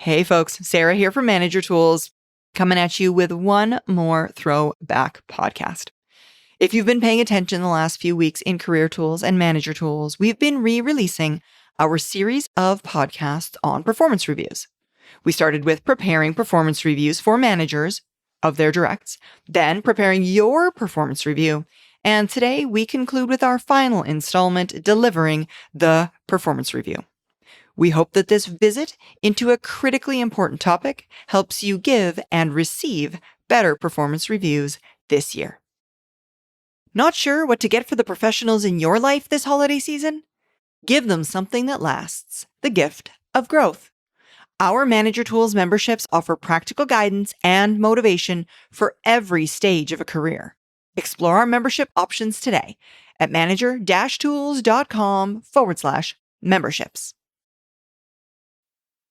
Hey folks, Sarah here from Manager Tools, coming at you with one more throwback podcast. If you've been paying attention the last few weeks in Career Tools and Manager Tools, we've been re-releasing our series of podcasts on performance reviews. We started with preparing performance reviews for managers of their directs, then preparing your performance review, and today we conclude with our final installment, delivering the performance review. We hope that this visit into a critically important topic helps you give and receive better performance reviews this year. Not sure what to get for the professionals in your life this holiday season? Give them something that lasts, the gift of growth. Our Manager Tools memberships offer practical guidance and motivation for every stage of a career. Explore our membership options today at manager-tools.com/memberships.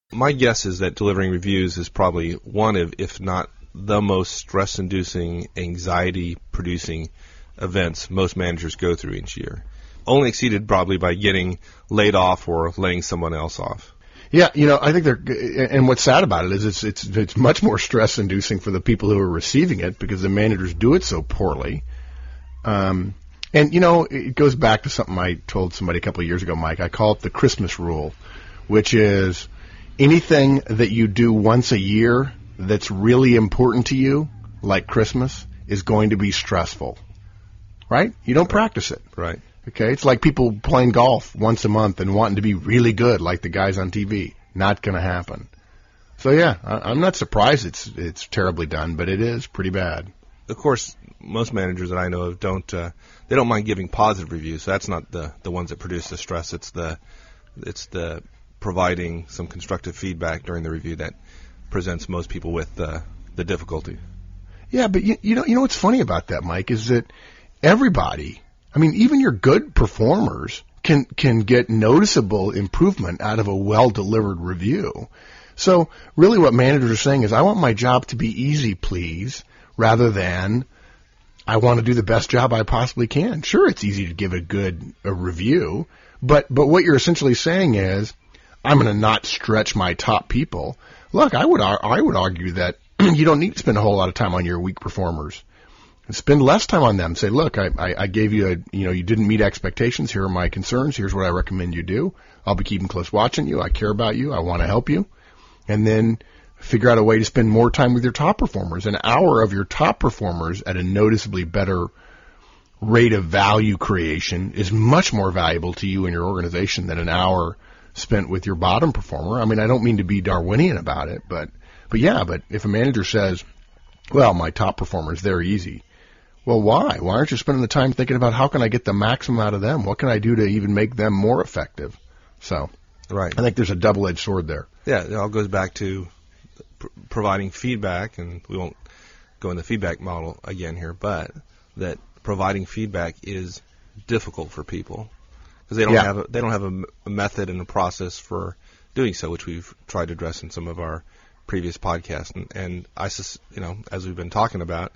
My guess is that delivering reviews is probably one of, if not the most stress-inducing, anxiety-producing events most managers go through each year. Only exceeded probably by getting laid off or laying someone else off. Yeah, I think and what's sad about it is it's much more stress-inducing for the people who are receiving it because the managers do it so poorly. And it goes back to something I told somebody a couple of years ago, Mike. I call it the Christmas rule, which is anything that you do once a year that's really important to you, like Christmas, is going to be stressful, right? You don't practice it. Right. Okay, it's like people playing golf once a month and wanting to be really good like the guys on TV. Not going to happen. So, yeah, I'm not surprised it's terribly done, but it is pretty bad. Of course, most managers that I know of don't mind giving positive reviews. So that's not the ones that produce the stress. It's the providing some constructive feedback during the review that presents most people with the difficulty. Yeah, but you know what's funny about that, Mike, is that everybody, even your good performers can get noticeable improvement out of a well-delivered review. So really what managers are saying is, I want my job to be easy, please, rather than I want to do the best job I possibly can. Sure, it's easy to give a review, but what you're essentially saying is, I'm going to not stretch my top people. Look, I would argue that you don't need to spend a whole lot of time on your weak performers. Spend less time on them. Say, look, I gave you you didn't meet expectations. Here are my concerns. Here's what I recommend you do. I'll be keeping close watching you. I care about you. I want to help you. And then figure out a way to spend more time with your top performers. An hour of your top performers at a noticeably better rate of value creation is much more valuable to you and your organization than an hour spent with your bottom performer. I don't mean to be Darwinian about it, but if a manager says, well, my top performers, they're easy. Well, why? Why aren't you spending the time thinking about how can I get the maximum out of them? What can I do to even make them more effective? So, right. I think there's a double-edged sword there. Yeah, it all goes back to providing feedback, and we won't go in the feedback model again here, but that providing feedback is difficult for people. Because they don't have a method and a process for doing so, which we've tried to address in some of our previous podcasts. And as we've been talking about,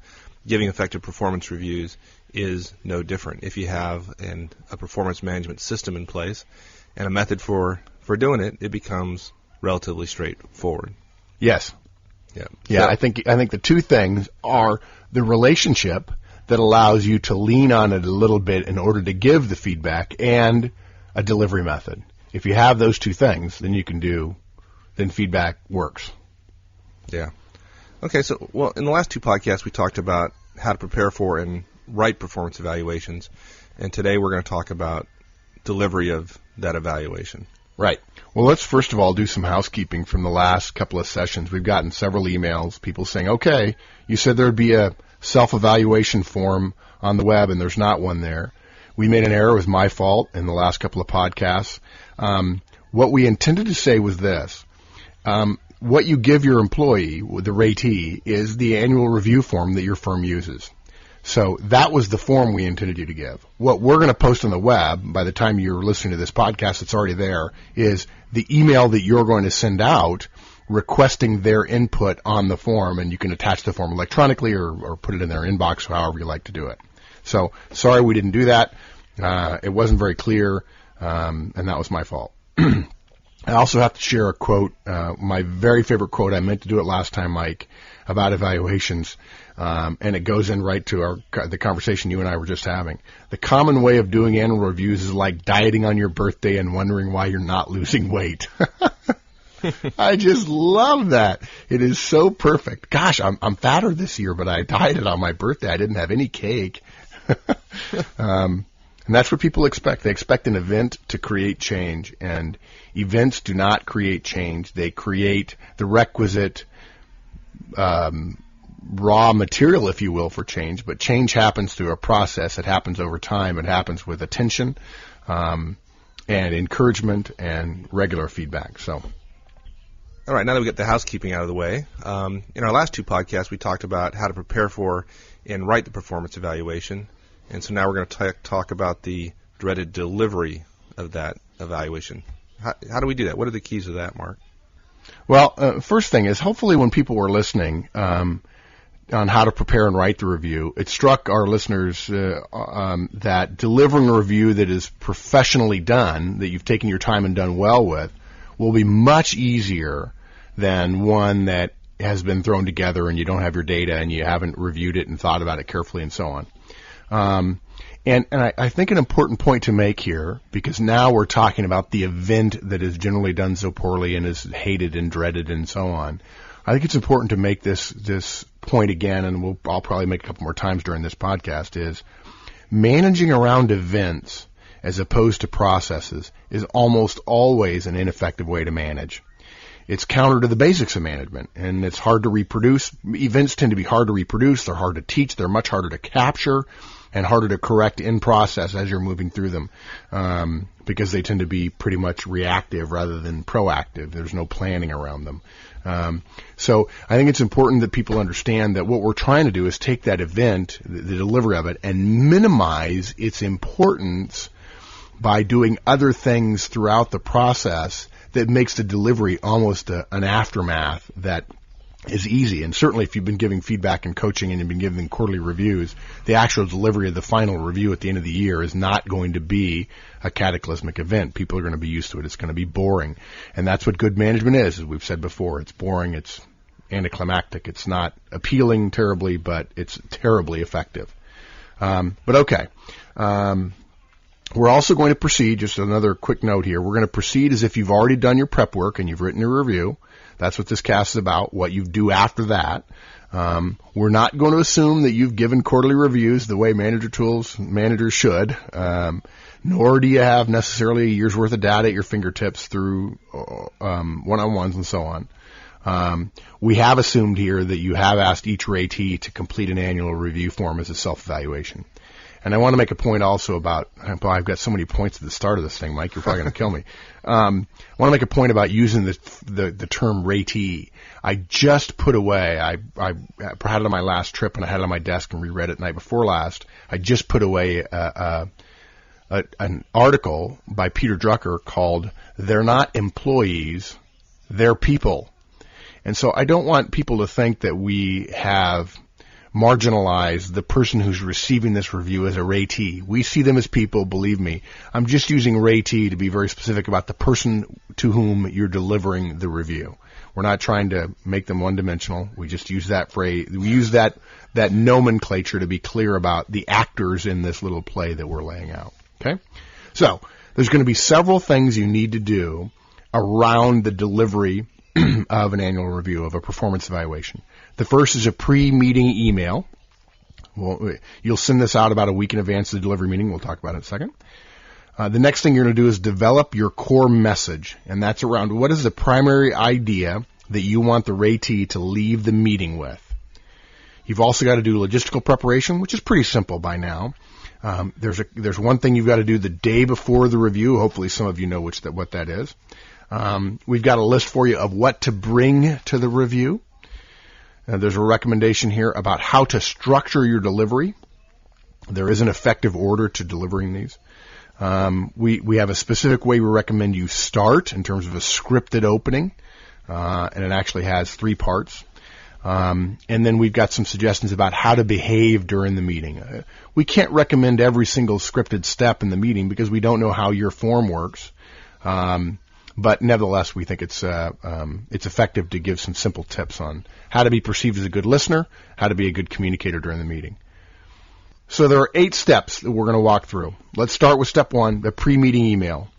giving effective performance reviews is no different. If you have a performance management system in place and a method for doing it, it becomes relatively straightforward. Yes. Yeah. Yeah. So, I think the two things are the relationship that allows you to lean on it a little bit in order to give the feedback, and a delivery method. If you have those two things, then feedback works. Yeah. Okay, so, in the last two podcasts, we talked about how to prepare for and write performance evaluations, and today we're going to talk about delivery of that evaluation. Right. Well, let's first of all do some housekeeping from the last couple of sessions. We've gotten several emails, people saying, okay, you said there would be a self-evaluation form on the web, and there's not one there. We made an error. It was my fault in the last couple of podcasts. What we intended to say was this. What you give your employee, the ratee, is the annual review form that your firm uses. So that was the form we intended you to give. What we're going to post on the web, by the time you're listening to this podcast, it's already there, is the email that you're going to send out requesting their input on the form, and you can attach the form electronically or put it in their inbox, however you like to do it. So sorry we didn't do that. It wasn't very clear, and that was my fault. I also have to share a quote, my very favorite quote. I meant to do it last time, Mike, about evaluations, and it goes in right to the conversation you and I were just having. The common way of doing annual reviews is like dieting on your birthday and wondering why you're not losing weight. I just love that. It is so perfect. Gosh, I'm fatter this year, but I dieted on my birthday. I didn't have any cake. And that's what people expect. They expect an event to create change, and events do not create change. They create the requisite raw material, if you will, for change, but change happens through a process. It happens over time. It happens with attention and encouragement and regular feedback. So, all right, now that we get the housekeeping out of the way, in our last two podcasts, we talked about how to prepare for and write the performance evaluation. And so now we're going to talk about the dreaded delivery of that evaluation. How do we do that? What are the keys to that, Mark? Well, first thing is, hopefully when people were listening on how to prepare and write the review, it struck our listeners that delivering a review that is professionally done, that you've taken your time and done well with, will be much easier than one that has been thrown together and you don't have your data and you haven't reviewed it and thought about it carefully and so on. And I think an important point to make here, because now we're talking about the event that is generally done so poorly and is hated and dreaded and so on. I think it's important to make this point again, and I'll probably make a couple more times during this podcast, is managing around events as opposed to processes is almost always an ineffective way to manage. It's counter to the basics of management, and it's hard to reproduce. Events tend to be hard to reproduce. They're hard to teach. They're much harder to capture and harder to correct in process as you're moving through them, because they tend to be pretty much reactive rather than proactive. There's no planning around them. So I think it's important that people understand that what we're trying to do is take that event, the delivery of it, and minimize its importance by doing other things throughout the process that makes the delivery almost an aftermath that is easy. And certainly if you've been giving feedback and coaching and you've been giving quarterly reviews, the actual delivery of the final review at the end of the year is not going to be a cataclysmic event. People are going to be used to it. It's going to be boring. And that's what good management is, as we've said before. It's boring. It's anticlimactic. It's not appealing terribly, but it's terribly effective. But okay. We're also going to proceed, just another quick note here, we're going to proceed as if you've already done your prep work and you've written your review. That's what this cast is about, what you do after that. We're not going to assume that you've given quarterly reviews the way managers should, nor do you have necessarily a year's worth of data at your fingertips through one-on-ones and so on. We have assumed here that you have asked each ratee to complete an annual review form as a self-evaluation. And I want to make a point also about, well, I've got so many points at the start of this thing, Mike, you're probably going to kill me. I want to make a point about using the term ratee. I just put away, I had it on my last trip and I had it on my desk and reread it night before last. I just put away an article by Peter Drucker called "They're Not Employees, They're People." And so I don't want people to think that we have marginalize the person who's receiving this review as a ratee. We see them as people, believe me. I'm just using ratee to be very specific about the person to whom you're delivering the review. We're not trying to make them one-dimensional. We just use that phrase. We use that nomenclature to be clear about the actors in this little play that we're laying out. Okay? So, there's going to be several things you need to do around the delivery of an annual review, of a performance evaluation. The first is a pre-meeting email. Well, you'll send this out about a week in advance of the delivery meeting. We'll talk about it in a second. The next thing you're going to do is develop your core message, and that's around what is the primary idea that you want the ratee to leave the meeting with. You've also got to do logistical preparation, which is pretty simple by now. There's one thing you've got to do the day before the review. Hopefully some of you know what that is. We've got a list for you of what to bring to the review. There's a recommendation here about how to structure your delivery. There is an effective order to delivering these. We have a specific way we recommend you start in terms of a scripted opening, and it actually has 3 parts. And then we've got some suggestions about how to behave during the meeting. We can't recommend every single scripted step in the meeting because we don't know how your form works. But nevertheless, we think it's effective to give some simple tips on how to be perceived as a good listener, how to be a good communicator during the meeting. So there are 8 steps that we're going to walk through. Let's start with step 1, the pre-meeting email.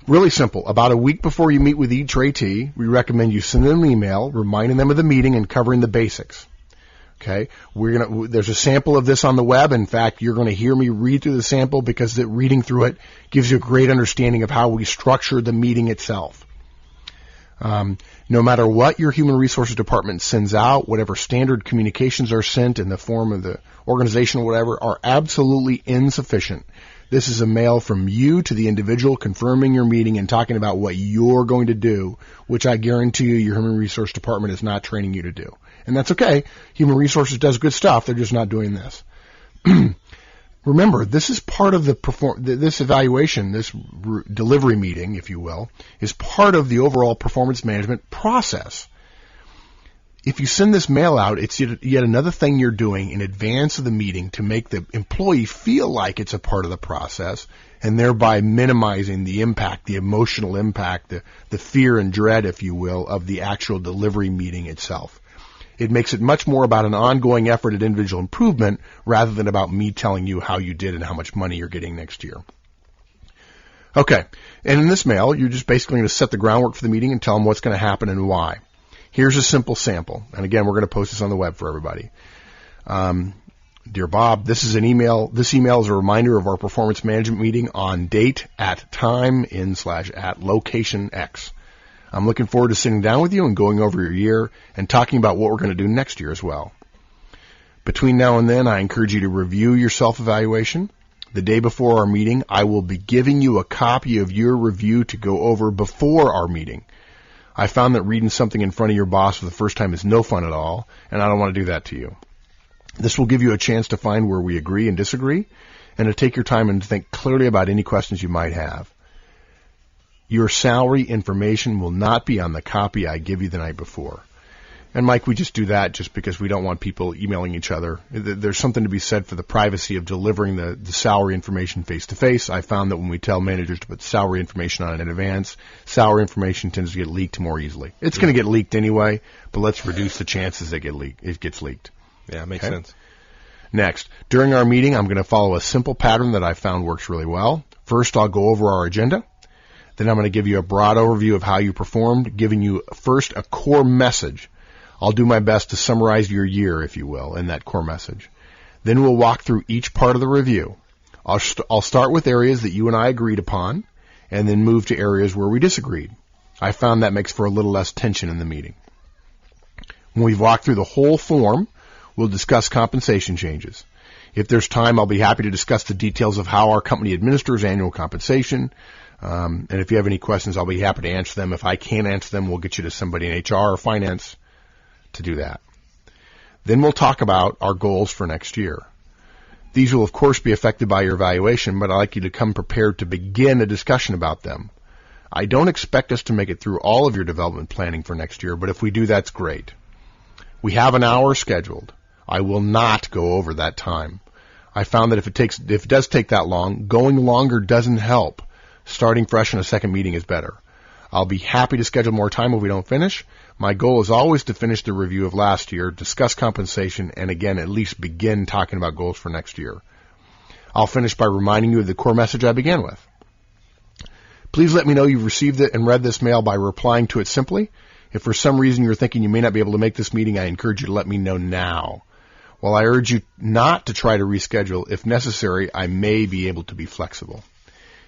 Really simple. About a week before you meet with each RAT, we recommend you send them an email reminding them of the meeting and covering the basics. Okay, there's a sample of this on the web. In fact, you're going to hear me read through the sample because reading through it gives you a great understanding of how we structure the meeting itself. No matter what your human resources department sends out, whatever standard communications are sent in the form of the organization or whatever are absolutely insufficient. This is a mail from you to the individual confirming your meeting and talking about what you're going to do, which I guarantee you your human resource department is not training you to do. And that's okay. Human resources does good stuff. They're just not doing this. Remember, this is part of this evaluation, this delivery meeting, if you will, is part of the overall performance management process. If you send this mail out, it's yet another thing you're doing in advance of the meeting to make the employee feel like it's a part of the process, and thereby minimizing the impact, the emotional impact, the fear and dread, if you will, of the actual delivery meeting itself. It makes it much more about an ongoing effort at individual improvement rather than about me telling you how you did and how much money you're getting next year. Okay, and in this mail, you're just basically going to set the groundwork for the meeting and tell them what's going to happen and why. Here's a simple sample, and again, we're going to post this on the web for everybody. Dear Bob, this email is a reminder of our performance management meeting on date at time /at location X. I'm looking forward to sitting down with you and going over your year and talking about what we're going to do next year as well. Between now and then, I encourage you to review your self-evaluation. The day before our meeting, I will be giving you a copy of your review to go over before our meeting. I found that reading something in front of your boss for the first time is no fun at all, and I don't want to do that to you. This will give you a chance to find where we agree and disagree, and to take your time and to think clearly about any questions you might have. Your salary information will not be on the copy I give you the night before. And Mike, we just do that just because we don't want people emailing each other. There's something to be said for the privacy of delivering the salary information face-to-face. I found that when we tell managers to put salary information on it in advance, salary information tends to get leaked more easily. It's going to get leaked anyway, but let's reduce the chances it gets leaked. Yeah, makes sense. Next, during our meeting, I'm going to follow a simple pattern that I found works really well. First, I'll go over our agenda. Then I'm going to give you a broad overview of how you performed, giving you first a core message. I'll do my best to summarize your year, if you will, in that core message. Then we'll walk through each part of the review. I'll start with areas that you and I agreed upon, and then move to areas where we disagreed. I found that makes for a little less tension in the meeting. When we've walked through the whole form, we'll discuss compensation changes. If there's time, I'll be happy to discuss the details of how our company administers annual compensation. And if you have any questions, I'll be happy to answer them. If I can't answer them, we'll get you to somebody in HR or finance to do that. Then we'll talk about our goals for next year. These will, of course, be affected by your evaluation, but I'd like you to come prepared to begin a discussion about them. I don't expect us to make it through all of your development planning for next year, but if we do, that's great. We have an hour scheduled. I will not go over that time. I found that if it does take that long, going longer doesn't help. Starting fresh in a second meeting is better. I'll be happy to schedule more time if we don't finish. My goal is always to finish the review of last year, discuss compensation, and again, at least begin talking about goals for next year. I'll finish by reminding you of the core message I began with. Please let me know you've received it and read this mail by replying to it simply. If for some reason you're thinking you may not be able to make this meeting, I encourage you to let me know now. While I urge you not to try to reschedule, if necessary, I may be able to be flexible.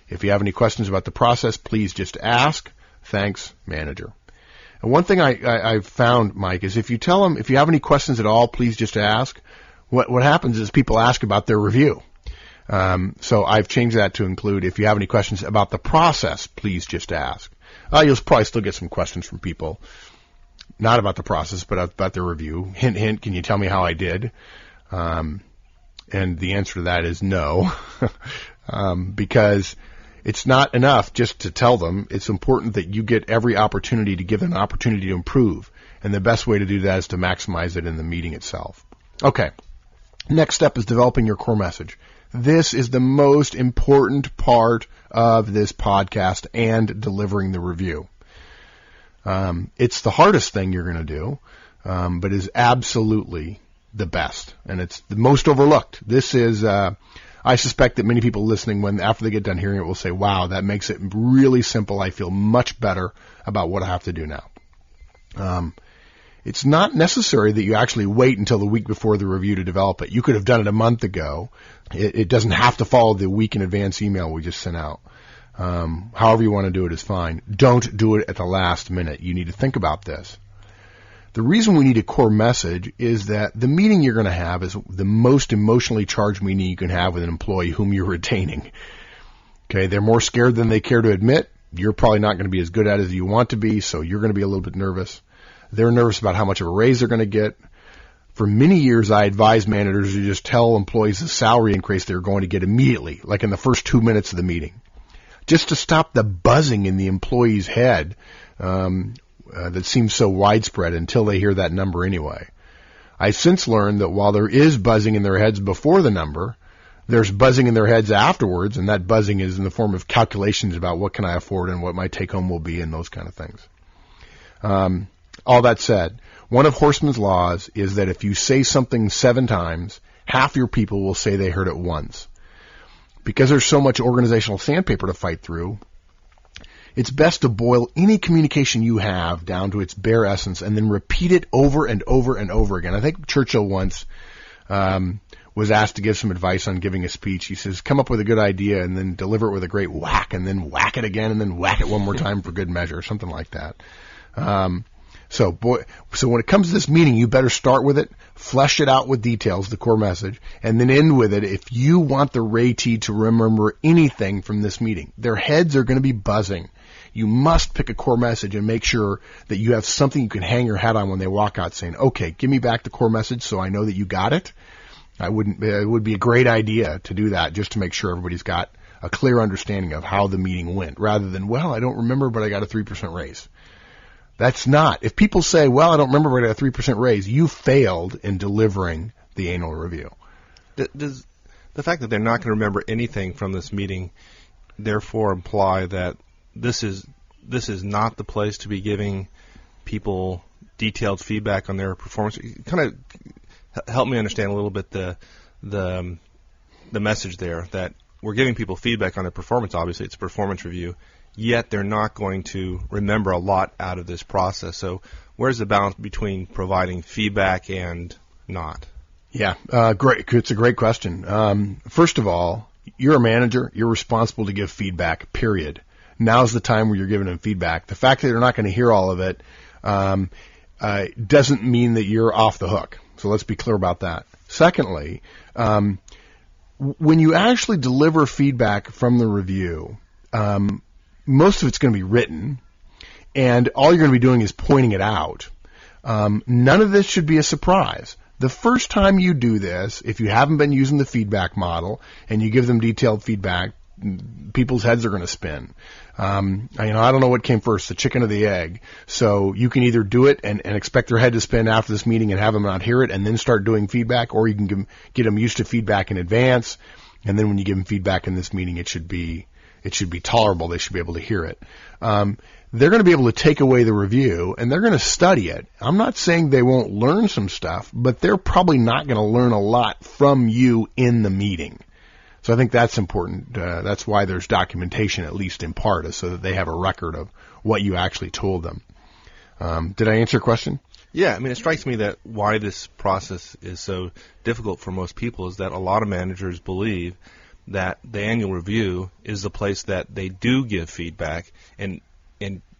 If you have any questions about the process, please just ask. Thanks, manager. And one thing I've found, Mike, is if you tell them, if you have any questions at all, please just ask. What happens is people ask about their review. So I've changed that to include, if you have any questions about the process, please just ask. You'll probably still get some questions from people, not about the process, but about their review. Hint, hint, can you tell me how I did? And the answer to that is no, because it's not enough just to tell them. It's important that you get every opportunity to give them an opportunity to improve. And the best way to do that is to maximize it in the meeting itself. Okay. Next step is developing your core message. This is the most important part of this podcast and delivering the review. It's the hardest thing you're going to do, but is absolutely the best, and it's the most overlooked. This is, I suspect that many people listening, after they get done hearing it, will say, wow, that makes it really simple. I feel much better about what I have to do now. It's not necessary that you actually wait until the week before the review to develop it. You could have done it a month ago. It doesn't have to follow the week in advance email we just sent out. However you want to do it is fine. Don't do it at the last minute. You need to think about this. The reason we need a core message is that the meeting you're going to have is the most emotionally charged meeting you can have with an employee whom you're retaining. Okay, they're more scared than they care to admit. You're probably not going to be as good at it as you want to be, so you're going to be a little bit nervous. They're nervous about how much of a raise they're going to get. For many years, I advised managers to just tell employees the salary increase they're going to get immediately, like in the first 2 minutes of the meeting, just to stop the buzzing in the employee's head that seems so widespread until they hear that number anyway. I've since learned that while there is buzzing in their heads before the number, there's buzzing in their heads afterwards, and that buzzing is in the form of calculations about what can I afford and what my take-home will be and those kind of things. All that said, one of Horstman's laws is that if you say something 7 times, half your people will say they heard it once. Because there's so much organizational sandpaper to fight through, it's best to boil any communication you have down to its bare essence and then repeat it over and over and over again. I think Churchill once was asked to give some advice on giving a speech. He says, come up with a good idea and then deliver it with a great whack, and then whack it again and then whack it one more time for good measure, something like that. So when it comes to this meeting, you better start with it, flesh it out with details, the core message, and then end with it if you want the Ray-T to remember anything from this meeting. Their heads are going to be buzzing. You must pick a core message and make sure that you have something you can hang your hat on when they walk out saying, okay, give me back the core message so I know that you got it. It would be a great idea to do that just to make sure everybody's got a clear understanding of how the meeting went rather than, well, I don't remember, but I got a 3% raise. That's not. If people say, well, I don't remember, but I got a 3% raise, you failed in delivering the annual review. Does the fact that they're not going to remember anything from this meeting therefore imply that this is not the place to be giving people detailed feedback on their performance? Kind of help me understand a little bit the message there, that we're giving people feedback on their performance. Obviously, it's a performance review. Yet they're not going to remember a lot out of this process. So where's the balance between providing feedback and not? Yeah, great. It's a great question. First of all, you're a manager. You're responsible to give feedback, period. Now's the time where you're giving them feedback. The fact that they're not going to hear all of it doesn't mean that you're off the hook. So let's be clear about that. Secondly, when you actually deliver feedback from the review, most of it's going to be written, and all you're going to be doing is pointing it out. None of this should be a surprise. The first time you do this, if you haven't been using the feedback model and you give them detailed feedback, people's heads are going to spin. I don't know what came first, the chicken or the egg. So you can either do it and expect their head to spin after this meeting and have them not hear it and then start doing feedback, or you can get them used to feedback in advance, and then when you give them feedback in this meeting, it should be tolerable. They should be able to hear it. They're going to be able to take away the review, and they're going to study it. I'm not saying they won't learn some stuff, but they're probably not going to learn a lot from you in the meeting. So I think that's important. That's why there's documentation, at least in part, so that they have a record of what you actually told them. Did I answer your question? Yeah, I mean, it strikes me that why this process is so difficult for most people is that a lot of managers believe that the annual review is the place that they do give feedback, and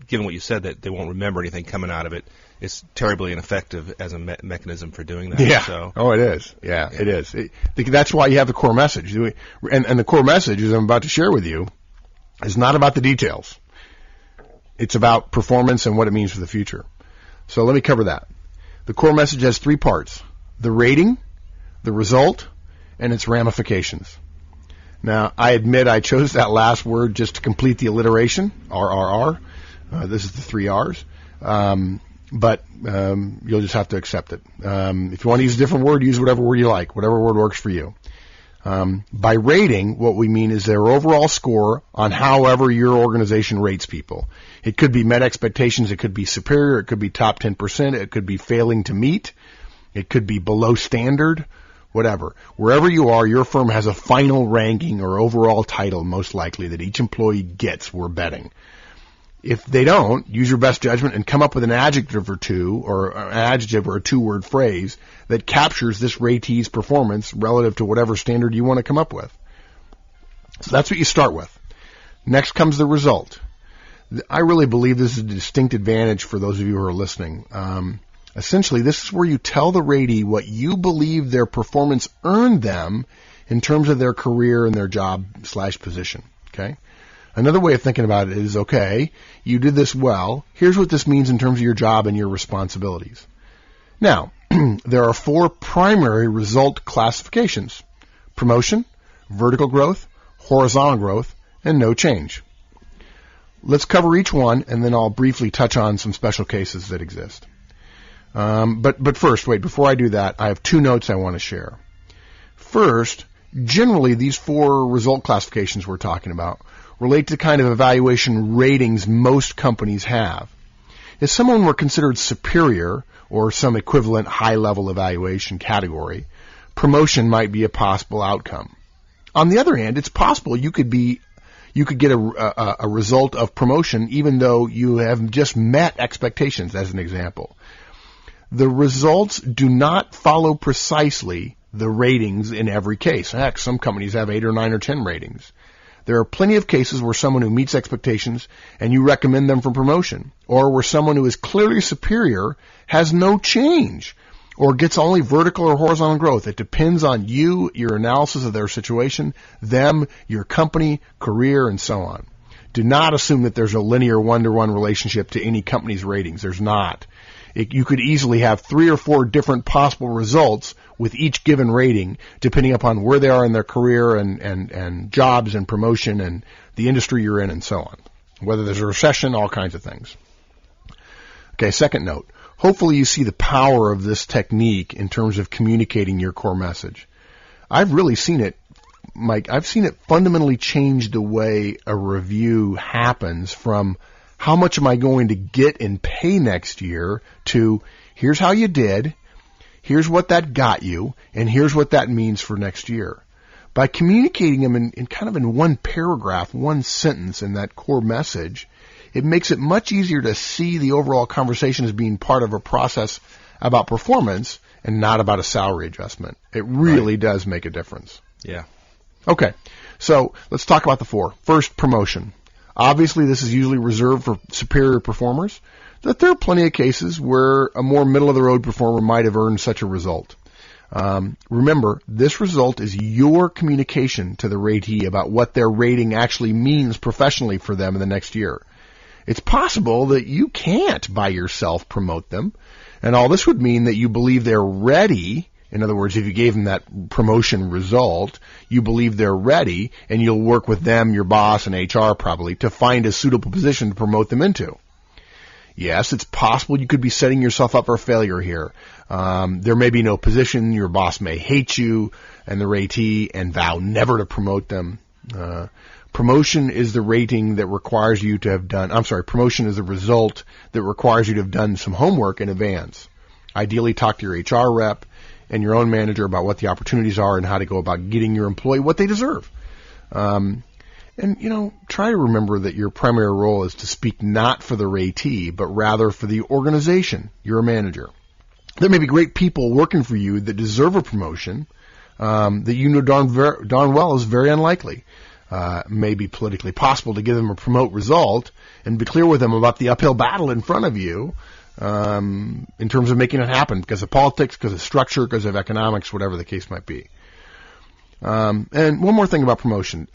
given what you said, that they won't remember anything coming out of it, it's terribly ineffective as a mechanism for doing that. Yeah. So. Oh, it is. Yeah, it is. That's why you have the core message. And the core message, as I'm about to share with you, is not about the details. It's about performance and what it means for the future. So let me cover that. The core message has 3 parts: the rating, the result, and its ramifications. Now, I admit I chose that last word just to complete the alliteration, RRR. This is the 3 R's. But you'll just have to accept it. If you want to use a different word, use whatever word you like, whatever word works for you. By rating, what we mean is their overall score on however your organization rates people. It could be met expectations, it could be superior, it could be top 10%, it could be failing to meet, it could be below standard, whatever. Wherever you are, your firm has a final ranking or overall title, most likely, that each employee gets, we're betting. If they don't, use your best judgment and come up with an adjective or two, or an adjective or a two-word phrase that captures this ratee's performance relative to whatever standard you want to come up with. So that's what you start with. Next comes the result. I really believe this is a distinct advantage for those of you who are listening. Essentially, this is where you tell the ratee what you believe their performance earned them in terms of their career and their job/position. Okay? Another way of thinking about it is, okay, you did this well. Here's what this means in terms of your job and your responsibilities. Now, there are 4 primary result classifications: promotion, vertical growth, horizontal growth, and no change. Let's cover each one, and then I'll briefly touch on some special cases that exist. But first, before I do that, I have 2 notes I want to share. First, generally, these 4 result classifications we're talking about relate to the kind of evaluation ratings most companies have. If someone were considered superior or some equivalent high-level evaluation category, promotion might be a possible outcome. On the other hand, it's possible you could get a result of promotion even though you have just met expectations, as an example. The results do not follow precisely the ratings in every case. Heck, some companies have 8 or 9 or 10 ratings. There are plenty of cases where someone who meets expectations and you recommend them for promotion, or where someone who is clearly superior has no change or gets only vertical or horizontal growth. It depends on you, your analysis of their situation, them, your company, career, and so on. Do not assume that there's a linear one-to-one relationship to any company's ratings. There's not. You could easily have 3 or 4 different possible results with each given rating, depending upon where they are in their career and jobs and promotion and the industry you're in and so on. Whether there's a recession, all kinds of things. Okay, second note. Hopefully you see the power of this technique in terms of communicating your core message. I've really seen it, Mike. I've seen it fundamentally change the way a review happens from how much am I going to get in pay next year to here's how you did, here's what that got you, and here's what that means for next year. By communicating them in kind of in one paragraph, one sentence in that core message, it makes it much easier to see the overall conversation as being part of a process about performance and not about a salary adjustment. It really does make a difference. Yeah. Okay, so let's talk about the 4. First, promotion. Obviously, this is usually reserved for superior performers, but there are plenty of cases where a more middle-of-the-road performer might have earned such a result. Remember, this result is your communication to the ratee about what their rating actually means professionally for them in the next year. It's possible that you can't by yourself promote them, and all this would mean that you believe they're ready. In other words, if you gave them that promotion result, you believe they're ready, and you'll work with them, your boss, and HR probably, to find a suitable position to promote them into. Yes, it's possible you could be setting yourself up for failure here. There may be no position, your boss may hate you and the ratee and vow never to promote them. Promotion is the rating that requires you to have done, promotion is the result that requires you to have done some homework in advance. Ideally, talk to your HR rep and your own manager about what the opportunities are and how to go about getting your employee what they deserve. And, try to remember that your primary role is to speak not for the ratee, but rather for the organization. You're a manager. There may be great people working for you that deserve a promotion that you know darn well is very unlikely. It may be politically possible to give them a promote result and be clear with them about the uphill battle in front of you in terms of making it happen because of politics, because of structure, because of economics, whatever the case might be. And one more thing about promotion.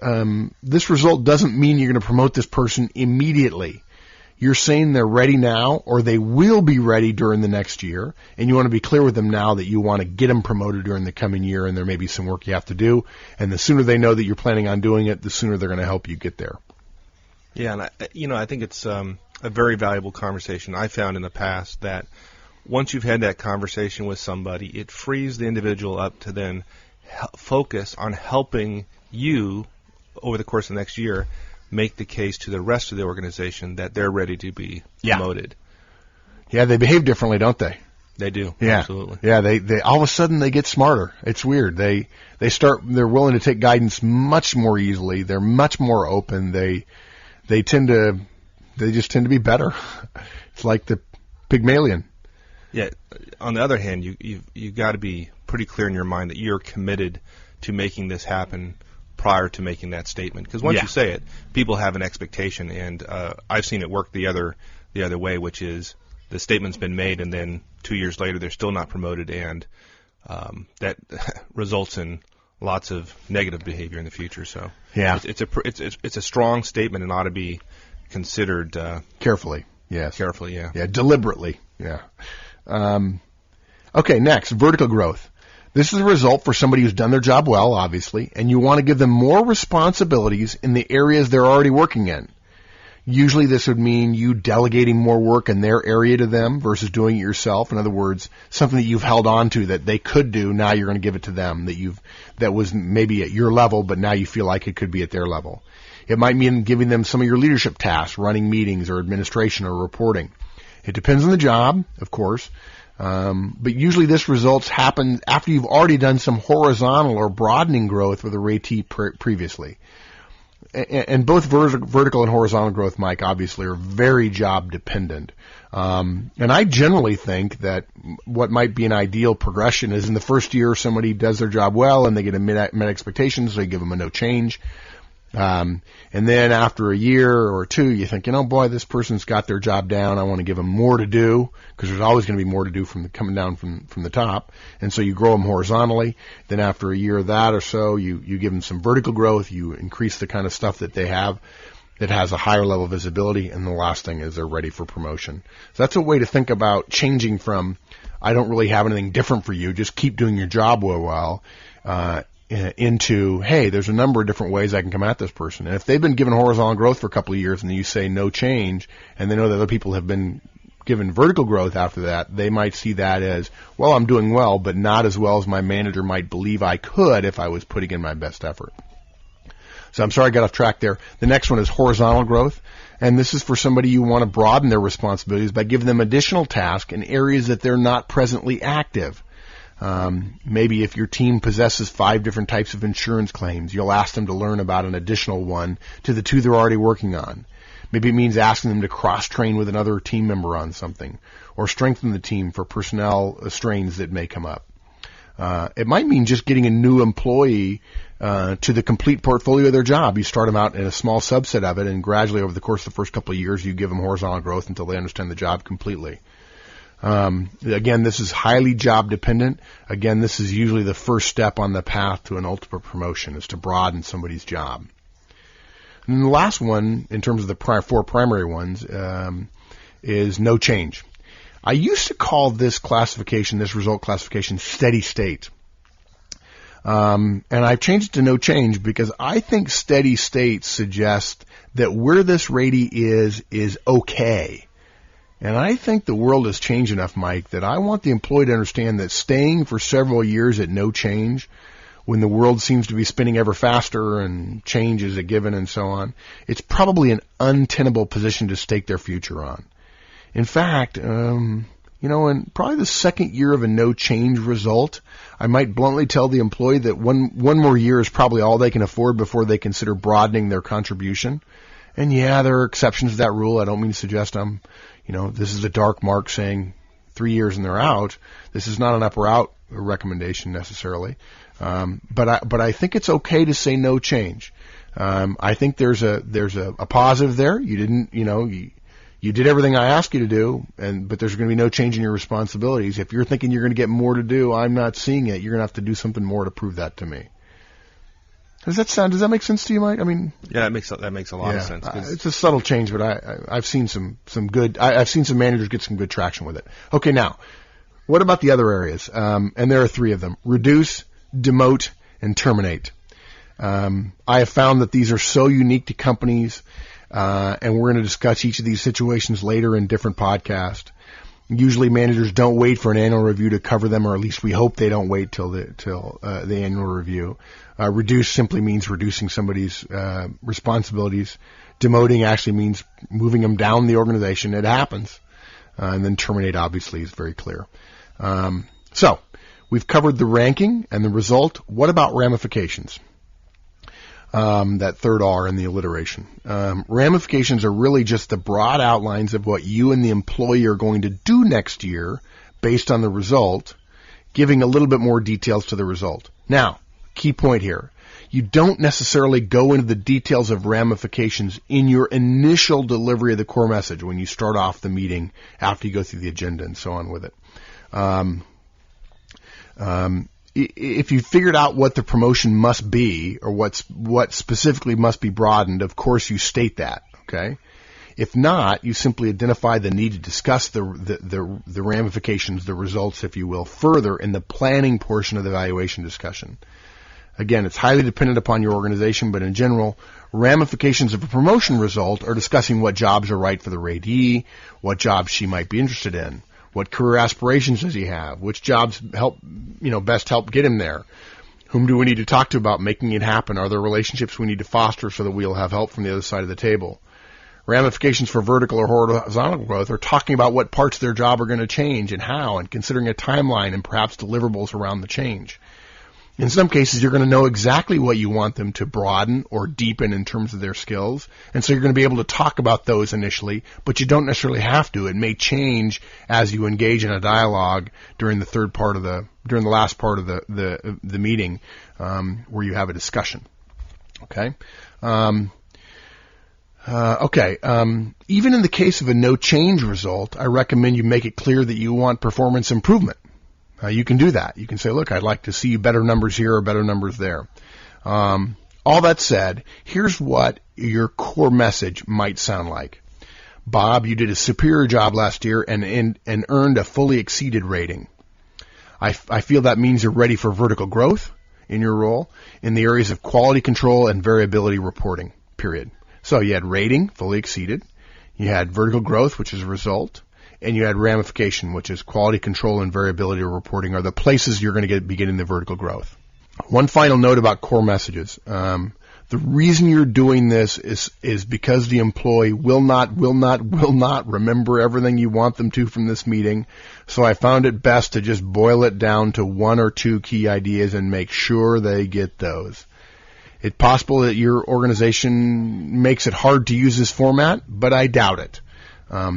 This result doesn't mean you're going to promote this person immediately. You're saying they're ready now or they will be ready during the next year, and you want to be clear with them now that you want to get them promoted during the coming year, and there may be some work you have to do. And the sooner they know that you're planning on doing it, the sooner they're going to help you get there. Yeah, and I think it's a very valuable conversation. I found in the past that once you've had that conversation with somebody, it frees the individual up to then focus on helping you over the course of the next year make the case to the rest of the organization that they're ready to be promoted. Yeah, they behave differently, don't they? They do. Yeah. Absolutely. Yeah, they all of a sudden they get smarter. It's weird. They're willing to take guidance much more easily. They're much more open. They just tend to be better. It's like the Pygmalion. Yeah. On the other hand, you've got to be pretty clear in your mind that you're committed to making this happen prior to making that statement. Because once you say it, people have an expectation, and I've seen it work the other way, which is the statement's been made, and then 2 years later they're still not promoted, and that results in lots of negative behavior in the future. So it's a strong statement and ought to be considered carefully. Yes, carefully. Yeah, deliberately. Yeah. Okay, next, vertical growth. This is a result for somebody who's done their job well, obviously, and you want to give them more responsibilities in the areas they're already working in. Usually this would mean you delegating more work in their area to them versus doing it yourself. In other words, something that you've held on to that they could do, now you're going to give it to them, that was maybe at your level, but now you feel like it could be at their level. It might mean giving them some of your leadership tasks, running meetings or administration or reporting. It depends on the job, of course, but usually this results happen after you've already done some horizontal or broadening growth with a ratee previously. And both vertical and horizontal growth, Mike, obviously are very job dependent. And I generally think that what might be an ideal progression is in the first year somebody does their job well and they get a met expectations, so you give them a no change. And then after a year or two, you think, boy, this person's got their job down. I want to give them more to do, because there's always going to be more to do coming down from the top. And so you grow them horizontally. Then after a year of that or so, you give them some vertical growth. You increase the kind of stuff that they have that has a higher level of visibility. And the last thing is they're ready for promotion. So that's a way to think about changing from, I don't really have anything different for you, just keep doing your job well, into, hey, there's a number of different ways I can come at this person. And if they've been given horizontal growth for a couple of years and you say no change, and they know that other people have been given vertical growth after that, they might see that as, well, I'm doing well, but not as well as my manager might believe I could if I was putting in my best effort. So I'm sorry I got off track there. The next one is horizontal growth. And this is for somebody you want to broaden their responsibilities by giving them additional tasks in areas that they're not presently active. Maybe if your team possesses 5 different types of insurance claims, you'll ask them to learn about an additional one to the 2 they're already working on. Maybe it means asking them to cross-train with another team member on something, or strengthen the team for personnel strains that may come up. It might mean just getting a new employee to the complete portfolio of their job. You start them out in a small subset of it, and gradually over the course of the first couple of years, you give them horizontal growth until they understand the job completely. Again, this is highly job dependent. Again, this is usually the first step on the path to an ultimate promotion, is to broaden somebody's job. And the last one, in terms of the 4 primary ones, is no change. I used to call this result classification, steady state. And I've changed it to no change because I think steady state suggests that where this ratee is okay. And I think the world has changed enough, Mike, that I want the employee to understand that staying for several years at no change, when the world seems to be spinning ever faster and change is a given and so on, it's probably an untenable position to stake their future on. In fact, in probably the second year of a no change result, I might bluntly tell the employee that one more year is probably all they can afford before they consider broadening their contribution. And yeah, there are exceptions to that rule. I don't mean to suggest this is a dark mark saying 3 years and they're out. This is not an up or out recommendation necessarily. But I think it's okay to say no change. I think there's a positive there. You didn't, you did everything I asked you to do, but there's going to be no change in your responsibilities. If you're thinking you're going to get more to do, I'm not seeing it. You're going to have to do something more to prove that to me. Does that make sense to you, Mike? I mean, yeah, that makes a lot of sense. It's a subtle change, but I've seen I've seen some managers get some good traction with it. Okay, now, what about the other areas? And there are 3 of them: reduce, demote, and terminate. I have found that these are so unique to companies, and we're going to discuss each of these situations later in different podcasts. Usually managers don't wait for an annual review to cover them, or at least we hope they don't wait till the annual review. Reduce simply means reducing somebody's responsibilities. Demoting actually means moving them down the organization. It happens. And then terminate obviously is very clear. So we've covered the ranking and the result. What about ramifications? That third R in the alliteration. Ramifications are really just the broad outlines of what you and the employee are going to do next year based on the result, giving a little bit more details to the result. Now, key point here. You don't necessarily go into the details of ramifications in your initial delivery of the core message when you start off the meeting after you go through the agenda and so on with it. If you figured out what the promotion must be or what specifically must be broadened, of course you state that, okay? If not, you simply identify the need to discuss the ramifications, the results, if you will, further in the planning portion of the evaluation discussion. Again, it's highly dependent upon your organization, but in general, ramifications of a promotion result are discussing what jobs are right for the raidee, what jobs she might be interested in, what career aspirations does he have, which jobs best help get him there, whom do we need to talk to about making it happen, are there relationships we need to foster so that we'll have help from the other side of the table. Ramifications for vertical or horizontal growth are talking about what parts of their job are going to change and how, and considering a timeline and perhaps deliverables around the change. In some cases, you're going to know exactly what you want them to broaden or deepen in terms of their skills, and so you're going to be able to talk about those initially, but you don't necessarily have to. It may change as you engage in a dialogue during the last part of the meeting, where you have a discussion. Okay. Even in the case of a no change result, I recommend you make it clear that you want performance improvement. You can do that. You can say, look, I'd like to see better numbers here or better numbers there. All that said, here's what your core message might sound like. Bob, you did a superior job last year and earned a fully exceeded rating. I feel that means you're ready for vertical growth in your role in the areas of quality control and variability reporting, period. So you had rating, fully exceeded. You had vertical growth, which is a result. And you had ramification, which is quality control and variability reporting are the places you're going to be getting the vertical growth. One final note about core messages. The reason you're doing this is because the employee will not remember everything you want them to from this meeting. So I found it best to just boil it down to one or two key ideas and make sure they get those. It's possible that your organization makes it hard to use this format, but I doubt it.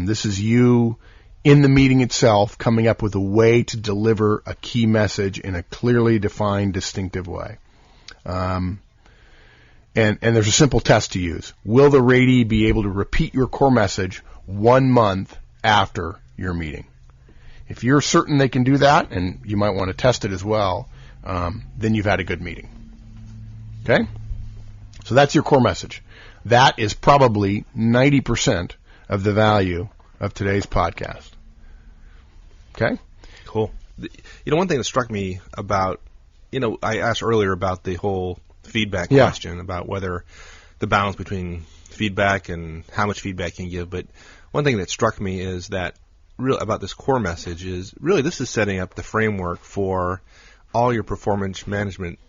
This is you in the meeting itself coming up with a way to deliver a key message in a clearly defined, distinctive way. And there's a simple test to use. Will the raidee be able to repeat your core message 1 month after your meeting? If you're certain they can do that, and you might want to test it as well, then you've had a good meeting. Okay? So that's your core message. That is probably 90% of the value of today's podcast. Okay? Cool. One thing that struck me about, I asked earlier about the whole feedback question, about whether the balance between feedback and how much feedback you can give. But one thing that struck me is that about this core message is really this is setting up the framework for all your performance management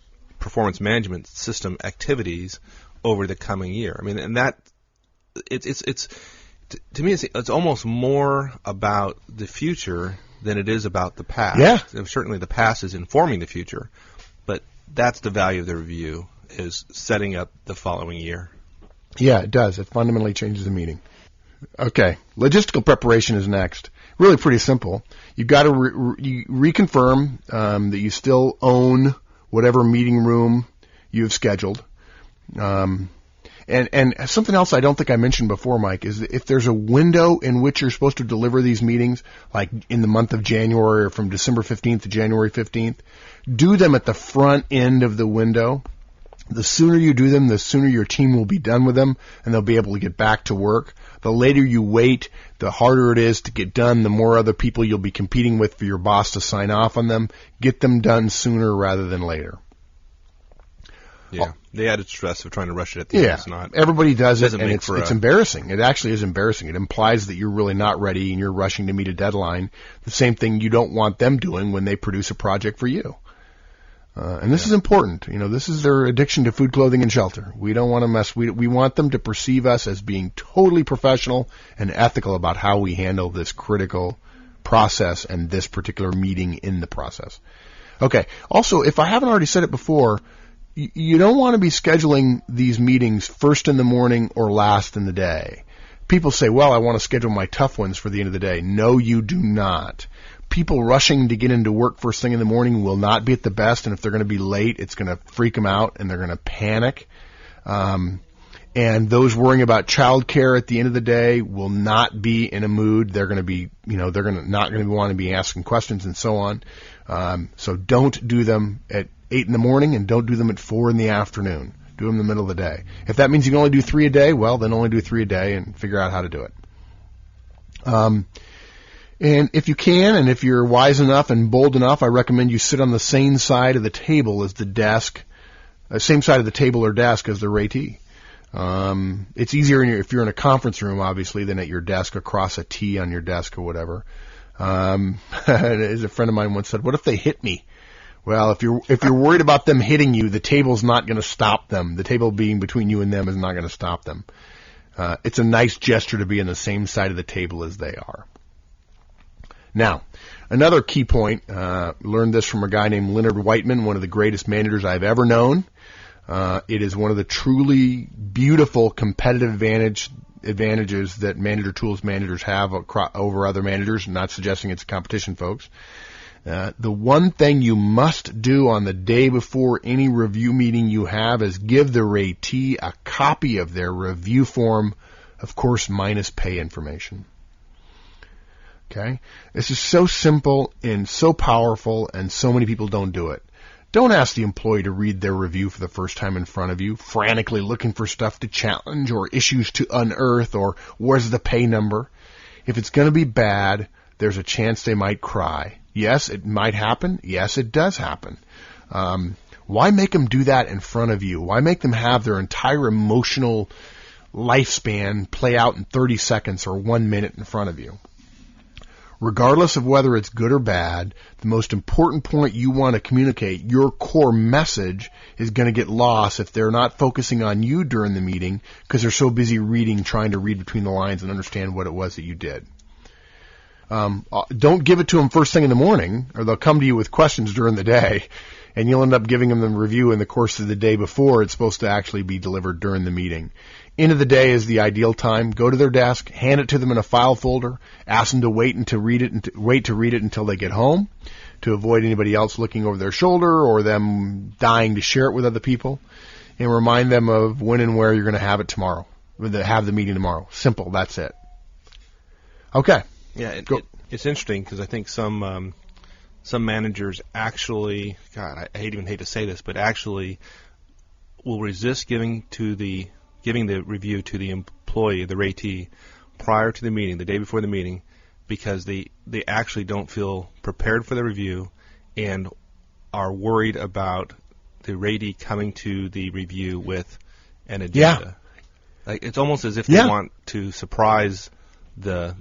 system activities over the coming year. I mean, and that it's to me, it's almost more about the future than it is about the past. Yeah. And certainly the past is informing the future, but that's the value of the review, is setting up the following year. Yeah, it does. It fundamentally changes the meeting. Okay, logistical preparation is next. Really pretty simple. You've got to reconfirm that you still own whatever meeting room you've scheduled. And something else I don't think I mentioned before, Mike, is that if there's a window in which you're supposed to deliver these meetings, like in the month of January or from December 15th to January 15th, do them at the front end of the window. The sooner you do them, the sooner your team will be done with them and they'll be able to get back to work. The later you wait, the harder it is to get done, the more other people you'll be competing with for your boss to sign off on them. Get them done sooner rather than later. Yeah. the added stress of trying to rush it at the end Yeah, is not. everybody does it, doesn't and make it's for a- embarrassing. It actually is embarrassing. It implies that you're really not ready and you're rushing to meet a deadline. The same thing you don't want them doing when they produce a project for you. And this is important. This is their addiction to food, clothing, and shelter. We don't want to mess. We want them to perceive us as being totally professional and ethical about how we handle this critical process and this particular meeting in the process. Okay. Also, if I haven't already said it before, you don't want to be scheduling these meetings first in the morning or last in the day. People say, well, I want to schedule my tough ones for the end of the day. No, you do not. People rushing to get into work first thing in the morning will not be at the best, and if they're going to be late, it's going to freak them out, and they're going to panic. And those worrying about childcare at the end of the day will not be in a mood. They're going to be, they're not going to want to be asking questions and so on. So don't do them at 8 in the morning and don't do them at 4 in the afternoon. Do them in the middle of the day. If that means you can only do 3 a day, well, then only do 3 a day and figure out how to do it. And if you can, and if you're wise enough and bold enough, I recommend you sit on the same side of the table as the desk, same side of the table or desk as the ratee. It's easier if you're in a conference room, obviously, than at your desk across a T on your desk or whatever. As a friend of mine once said, what if they hit me? Well, if you're worried about them hitting you, the table's not going to stop them. The table being between you and them is not going to stop them. It's a nice gesture to be on the same side of the table as they are. Now, another key point, learned this from a guy named Leonard Whiteman, one of the greatest managers I've ever known. It is one of the truly beautiful competitive advantages that manager tools managers have over other managers. I'm not suggesting it's a competition, folks. The one thing you must do on the day before any review meeting you have is give the ratee a copy of their review form, of course, minus pay information. Okay? This is so simple and so powerful, and so many people don't do it. Don't ask the employee to read their review for the first time in front of you, frantically looking for stuff to challenge or issues to unearth or where's the pay number. If it's going to be bad, there's a chance they might cry. Yes, it might happen. Yes, it does happen. Why make them do that in front of you? Why make them have their entire emotional lifespan play out in 30 seconds or 1 minute in front of you? Regardless of whether it's good or bad, the most important point you want to communicate, your core message, is going to get lost if they're not focusing on you during the meeting because they're so busy trying to read between the lines and understand what it was that you did. Don't give it to them first thing in the morning, or they'll come to you with questions during the day, and you'll end up giving them the review in the course of the day before it's supposed to actually be delivered during the meeting. End of the day is the ideal time. Go to their desk, hand it to them in a file folder, ask them to wait to read it until they get home, to avoid anybody else looking over their shoulder or them dying to share it with other people, and remind them of when and where you're going to have it tomorrow, have the meeting tomorrow. Simple, that's it. Okay. Yeah, it's interesting because I think some managers actually, God, I hate to say this, but actually will resist giving the review to the employee, the ratee, prior to the meeting, the day before the meeting, because they actually don't feel prepared for the review and are worried about the ratee coming to the review with an agenda. Yeah. Like it's almost as if they want to surprise the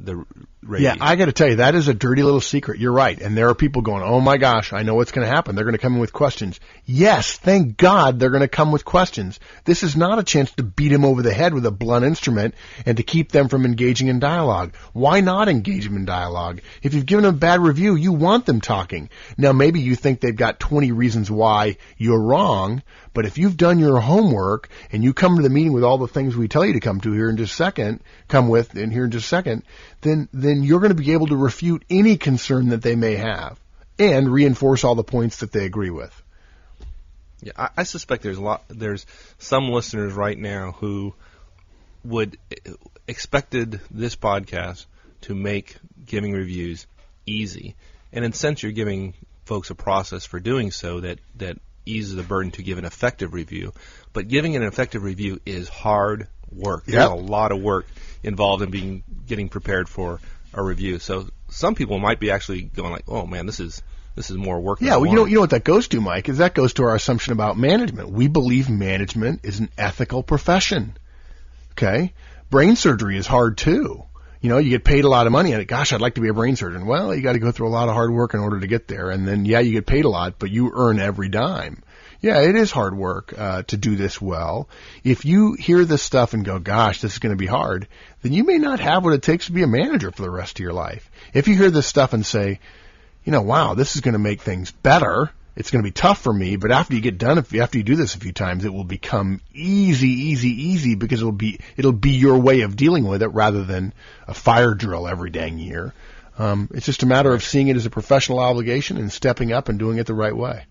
ratee. Yeah, I got to tell you, that is a dirty little secret. You're right. And there are people going, oh my gosh, I know what's going to happen. They're going to come in with questions. Yes, thank God they're going to come with questions. This is not a chance to beat them over the head with a blunt instrument and to keep them from engaging in dialogue. Why not engage them in dialogue? If you've given them a bad review, you want them talking. Now, maybe you think they've got 20 reasons why you're wrong, but if you've done your homework and you come to the meeting with all the things we tell you to come here in just a second, then you're going to be able to refute any concern that they may have and reinforce all the points that they agree with. Yeah, I suspect there's some listeners right now who would expected this podcast to make giving reviews easy. And in a sense, you're giving folks a process for doing so that eases the burden to give an effective review. But giving an effective review is hard work. There's a lot of work involved in getting prepared for a review. So some people might be actually going like, oh man, this is more work than Yeah, I well, wanted. you know what that goes to, Mike, is that goes to our assumption about management. We believe management is an ethical profession. Okay? Brain surgery is hard too. You know, you get paid a lot of money, and gosh, I'd like to be a brain surgeon. Well, you got to go through a lot of hard work in order to get there, and then, yeah, you get paid a lot, but you earn every dime. Yeah, it is hard work to do this well. If you hear this stuff and go, gosh, this is going to be hard, then you may not have what it takes to be a manager for the rest of your life. If you hear this stuff and say, you know, wow, this is going to make things better, it's going to be tough for me, but after you get done, after you do this a few times, it will become easy because it'll be your way of dealing with it rather than a fire drill every dang year. It's just a matter of seeing it as a professional obligation and stepping up and doing it the right way.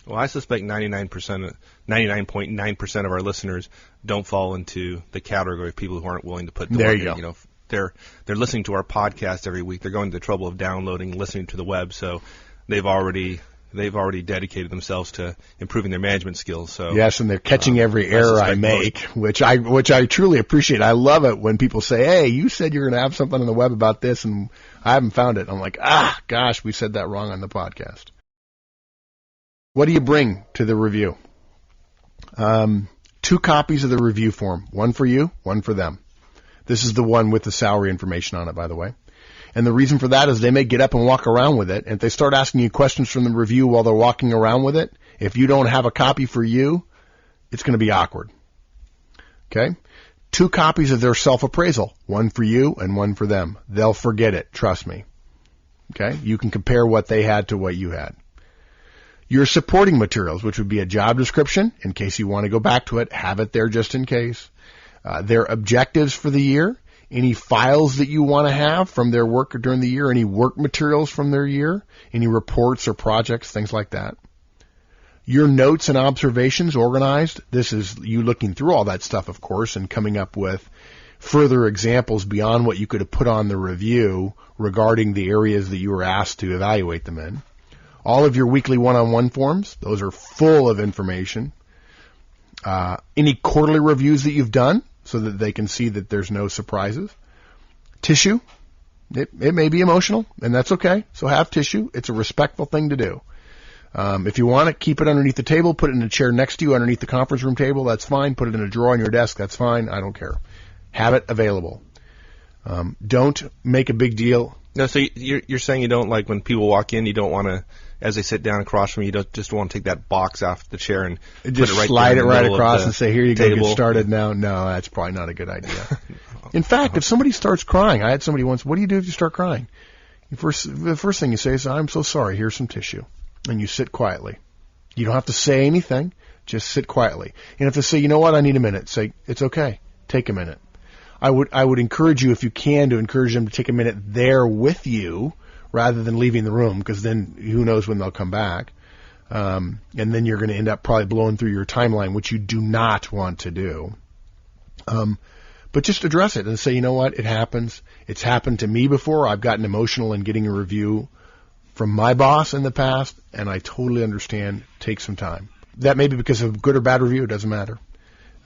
Well, I suspect 99.9% of our listeners don't fall into the category of people who aren't willing to put the There work you in. go. You know, they're listening to our podcast every week. They're going to the trouble of downloading, listening to the web, so they've already dedicated themselves to improving their management skills. So yes, and they're catching every error I make, which I truly appreciate. I love it when people say, "Hey, you said you're going to have something on the web about this, and I haven't found it." I'm like, gosh, we said that wrong on the podcast. What do you bring to the review? 2 copies of the review form, one for you, one for them. This is the one with the salary information on it, by the way. And the reason for that is they may get up and walk around with it. And if they start asking you questions from the review while they're walking around with it, if you don't have a copy for you, it's going to be awkward. Okay? 2 copies of their self-appraisal, one for you and one for them. They'll forget it, trust me. Okay? You can compare what they had to what you had. Your supporting materials, which would be a job description, in case you want to go back to it, have it there just in case. Their objectives for the year, any files that you want to have from their work during the year, any work materials from their year, any reports or projects, things like that. Your notes and observations organized. This is you looking through all that stuff, of course, and coming up with further examples beyond what you could have put on the review regarding the areas that you were asked to evaluate them in. All of your weekly one-on-one forms, those are full of information. Any quarterly reviews that you've done so that they can see that there's no surprises. Tissue, it may be emotional, and that's okay. So have tissue. It's a respectful thing to do. If you want it, keep it underneath the table, put it in a chair next to you underneath the conference room table, that's fine. Put it in a drawer on your desk, that's fine. I don't care. Have it available. Don't make a big deal. No, so you're saying you don't like when people walk in, you don't want to, as they sit down across from you, don't just want to take that box off the chair and just put it right slide there it in the right middle across of and say, here you table. go, get started now. No, that's probably not a good idea. In fact, if somebody starts crying, I had somebody once, what do you do if you start crying? The first thing you say is, I'm so sorry, here's some tissue. And you sit quietly. You don't have to say anything, just sit quietly. And if they say, you know what, I need a minute, say, it's okay, take a minute. I would encourage you, if you can, to encourage them to take a minute there with you rather than leaving the room, because then who knows when they'll come back. And then you're going to end up probably blowing through your timeline, which you do not want to do. But just address it and say, you know what, it happens. It's happened to me before. I've gotten emotional in getting a review from my boss in the past, and I totally understand. Take some time. That may be because of good or bad review. It doesn't matter.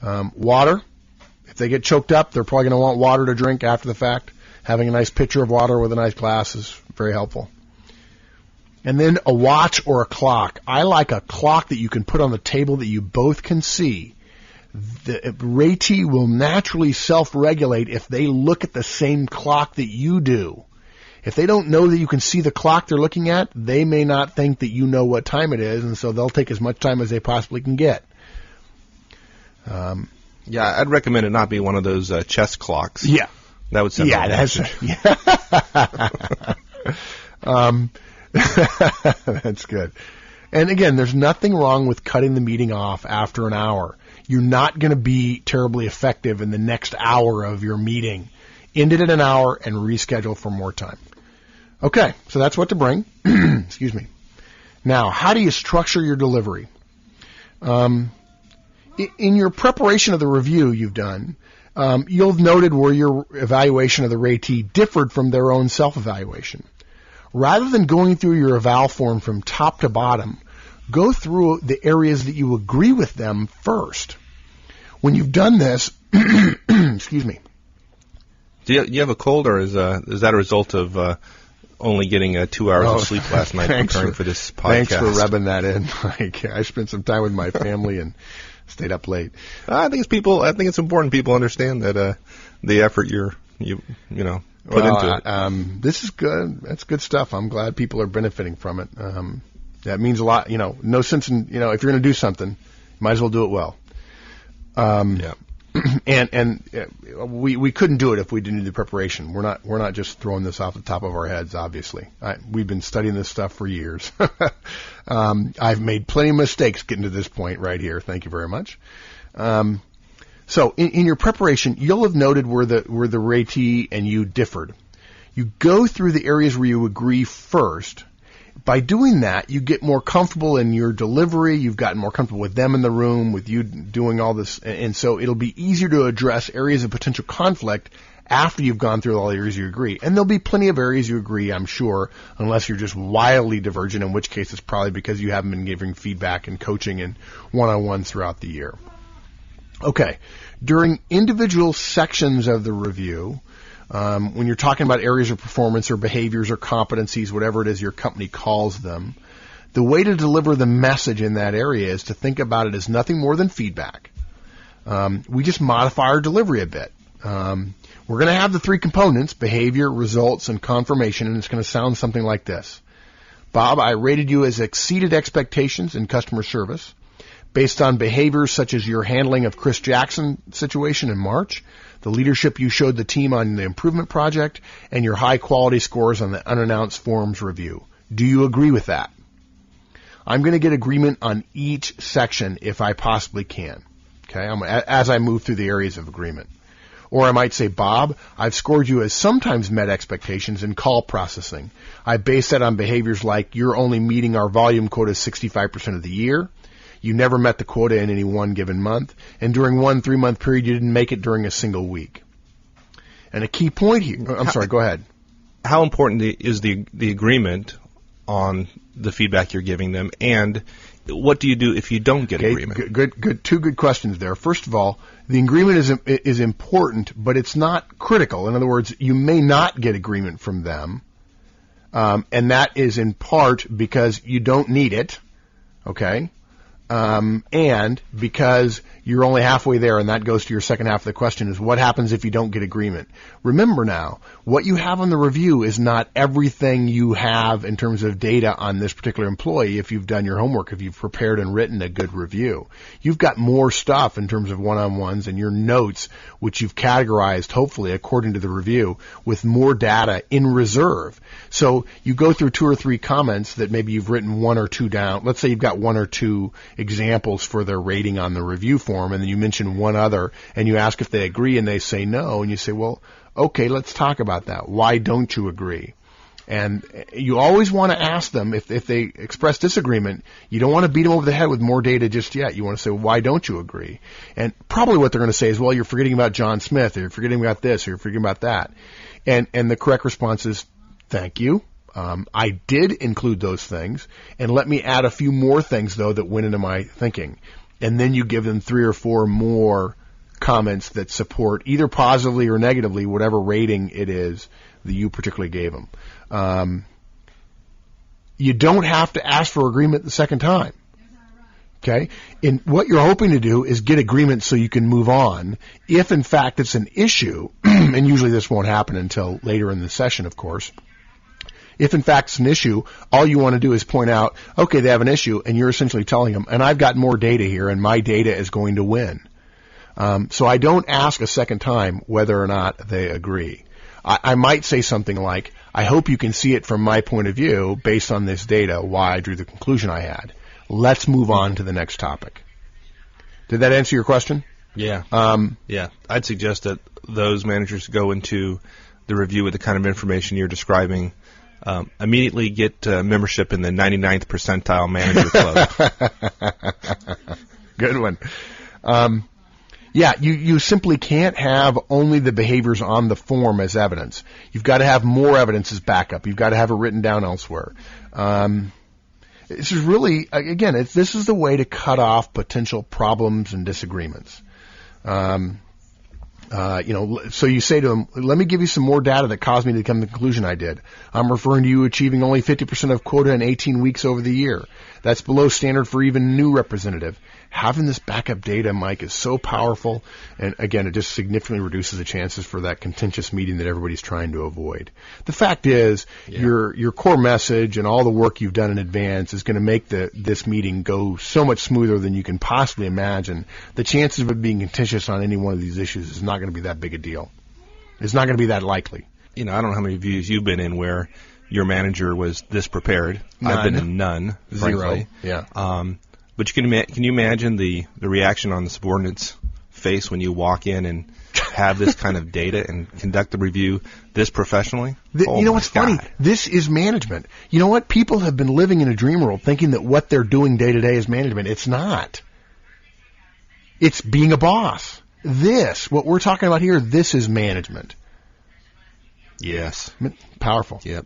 Water. If they get choked up, they're probably going to want water to drink after the fact. Having a nice pitcher of water with a nice glass is very helpful. And then a watch or a clock. I like a clock that you can put on the table that you both can see. The ratee will naturally self-regulate if they look at the same clock that you do. If they don't know that you can see the clock they're looking at, they may not think that you know what time it is, and so they'll take as much time as they possibly can get. Yeah, I'd recommend it not be one of those chess clocks. Yeah. That would send Yeah, that's that's good. And again, there's nothing wrong with cutting the meeting off after an hour. You're not going to be terribly effective in the next hour of your meeting. End it at an hour and reschedule for more time. Okay, so that's what to bring. Excuse me. Now, how do you structure your delivery? In your preparation of the review you've done, you'll have noted where your evaluation of the ratee differed from their own self-evaluation. Rather than going through your eval form from top to bottom, go through the areas that you agree with them first. When you've done this, excuse me, Do you have a cold, or is that a result of only getting 2 hours of sleep last night preparing for this podcast? Thanks for rubbing that in, Mike. I spent some time with my family and stayed up late. I think it's important people understand that the effort you put into it. This is good. That's good stuff. I'm glad people are benefiting from it. That means a lot. No sense in if you're going to do something, might as well do it well. Yeah. And we couldn't do it if we didn't do the preparation. We're not just throwing this off the top of our heads. Obviously, we've been studying this stuff for years. I've made plenty of mistakes getting to this point right here. Thank you very much. So in your preparation, you'll have noted where the ratee and you differed. You go through the areas where you agree first. By doing that, you get more comfortable in your delivery. You've gotten more comfortable with them in the room, with you doing all this. And so it'll be easier to address areas of potential conflict after you've gone through all the areas you agree. And there'll be plenty of areas you agree, I'm sure, unless you're just wildly divergent, in which case it's probably because you haven't been giving feedback and coaching and one-on-ones throughout the year. Okay. During individual sections of the review, when you're talking about areas of performance or behaviors or competencies, whatever it is your company calls them, the way to deliver the message in that area is to think about it as nothing more than feedback. We just modify our delivery a bit. We're going to have the 3 components, behavior, results, and confirmation, and it's going to sound something like this. Bob, I rated you as exceeded expectations in customer service based on behaviors such as your handling of Chris Jackson situation in March, the leadership you showed the team on the improvement project, and your high-quality scores on the unannounced forms review. Do you agree with that? I'm going to get agreement on each section if I possibly can, okay, as I move through the areas of agreement. Or I might say, Bob, I've scored you as sometimes met expectations in call processing. I base that on behaviors like you're only meeting our volume quota 65% of the year, you never met the quota in any one given month, and during one 3-month period, you didn't make it during a single week. And a key point here, I'm sorry, go ahead. How important is the agreement on the feedback you're giving them, and what do you do if you don't get agreement? Good. 2 good questions there. First of all, the agreement is important, but it's not critical. In other words, you may not get agreement from them, and that is in part because you don't need it, okay? And because you're only halfway there, and that goes to your second half of the question, is what happens if you don't get agreement? Remember now, what you have on the review is not everything you have in terms of data on this particular employee if you've done your homework, if you've prepared and written a good review. You've got more stuff in terms of one-on-ones and your notes, which you've categorized, hopefully, according to the review, with more data in reserve. So you go through 2 or 3 comments that maybe you've written 1 or 2 down. Let's say you've got 1 or 2 examples for their rating on the review form, and then you mention one other, and you ask if they agree, and they say no, and you say, well, okay, let's talk about that. Why don't you agree? And you always want to ask them, if they express disagreement, you don't want to beat them over the head with more data just yet. You want to say, why don't you agree? And probably what they're going to say is, well, you're forgetting about John Smith, or you're forgetting about this, or you're forgetting about that. And the correct response is, thank you. I did include those things, and let me add a few more things, though, that went into my thinking. And then you give them 3 or 4 more comments that support either positively or negatively whatever rating it is that you particularly gave them. You don't have to ask for agreement the second time. Okay? And what you're hoping to do is get agreement so you can move on. If, in fact, it's an issue, and usually this won't happen until later in the session, of course. If, in fact, it's an issue, all you want to do is point out, okay, they have an issue, and you're essentially telling them, and I've got more data here, and my data is going to win. So I don't ask a second time whether or not they agree. I might say something like, I hope you can see it from my point of view, based on this data, why I drew the conclusion I had. Let's move on to the next topic. Did that answer your question? Yeah. Yeah. I'd suggest that those managers go into the review with the kind of information you're describing. Immediately get membership in the 99th percentile manager club. Good one. Yeah, you simply can't have only the behaviors on the form as evidence. You've got to have more evidence as backup. You've got to have it written down elsewhere. This is really, again, this is the way to cut off potential problems and disagreements. So you say to them, let me give you some more data that caused me to come to the conclusion I did. I'm referring to you achieving only 50% of quota in 18 weeks over the year. That's below standard for even new representative. Having this backup data, Mike, is so powerful. And again, it just significantly reduces the chances for that contentious meeting that everybody's trying to avoid. The fact is, your core message and all the work you've done in advance is going to make this meeting go so much smoother than you can possibly imagine. The chances of it being contentious on any one of these issues is not going to be that big a deal. It's not going to be that likely. I don't know how many views you've been in where your manager was this prepared. None. I've been in none, Zero. frankly. Yeah. But can you imagine the reaction on the subordinate's face when you walk in and have this kind of data and conduct the review this professionally? You know what's funny? This is management. You know what? People have been living in a dream world thinking that what they're doing day to day is management. It's not. It's being a boss. What we're talking about here, this is management. Yes. Powerful. Yep.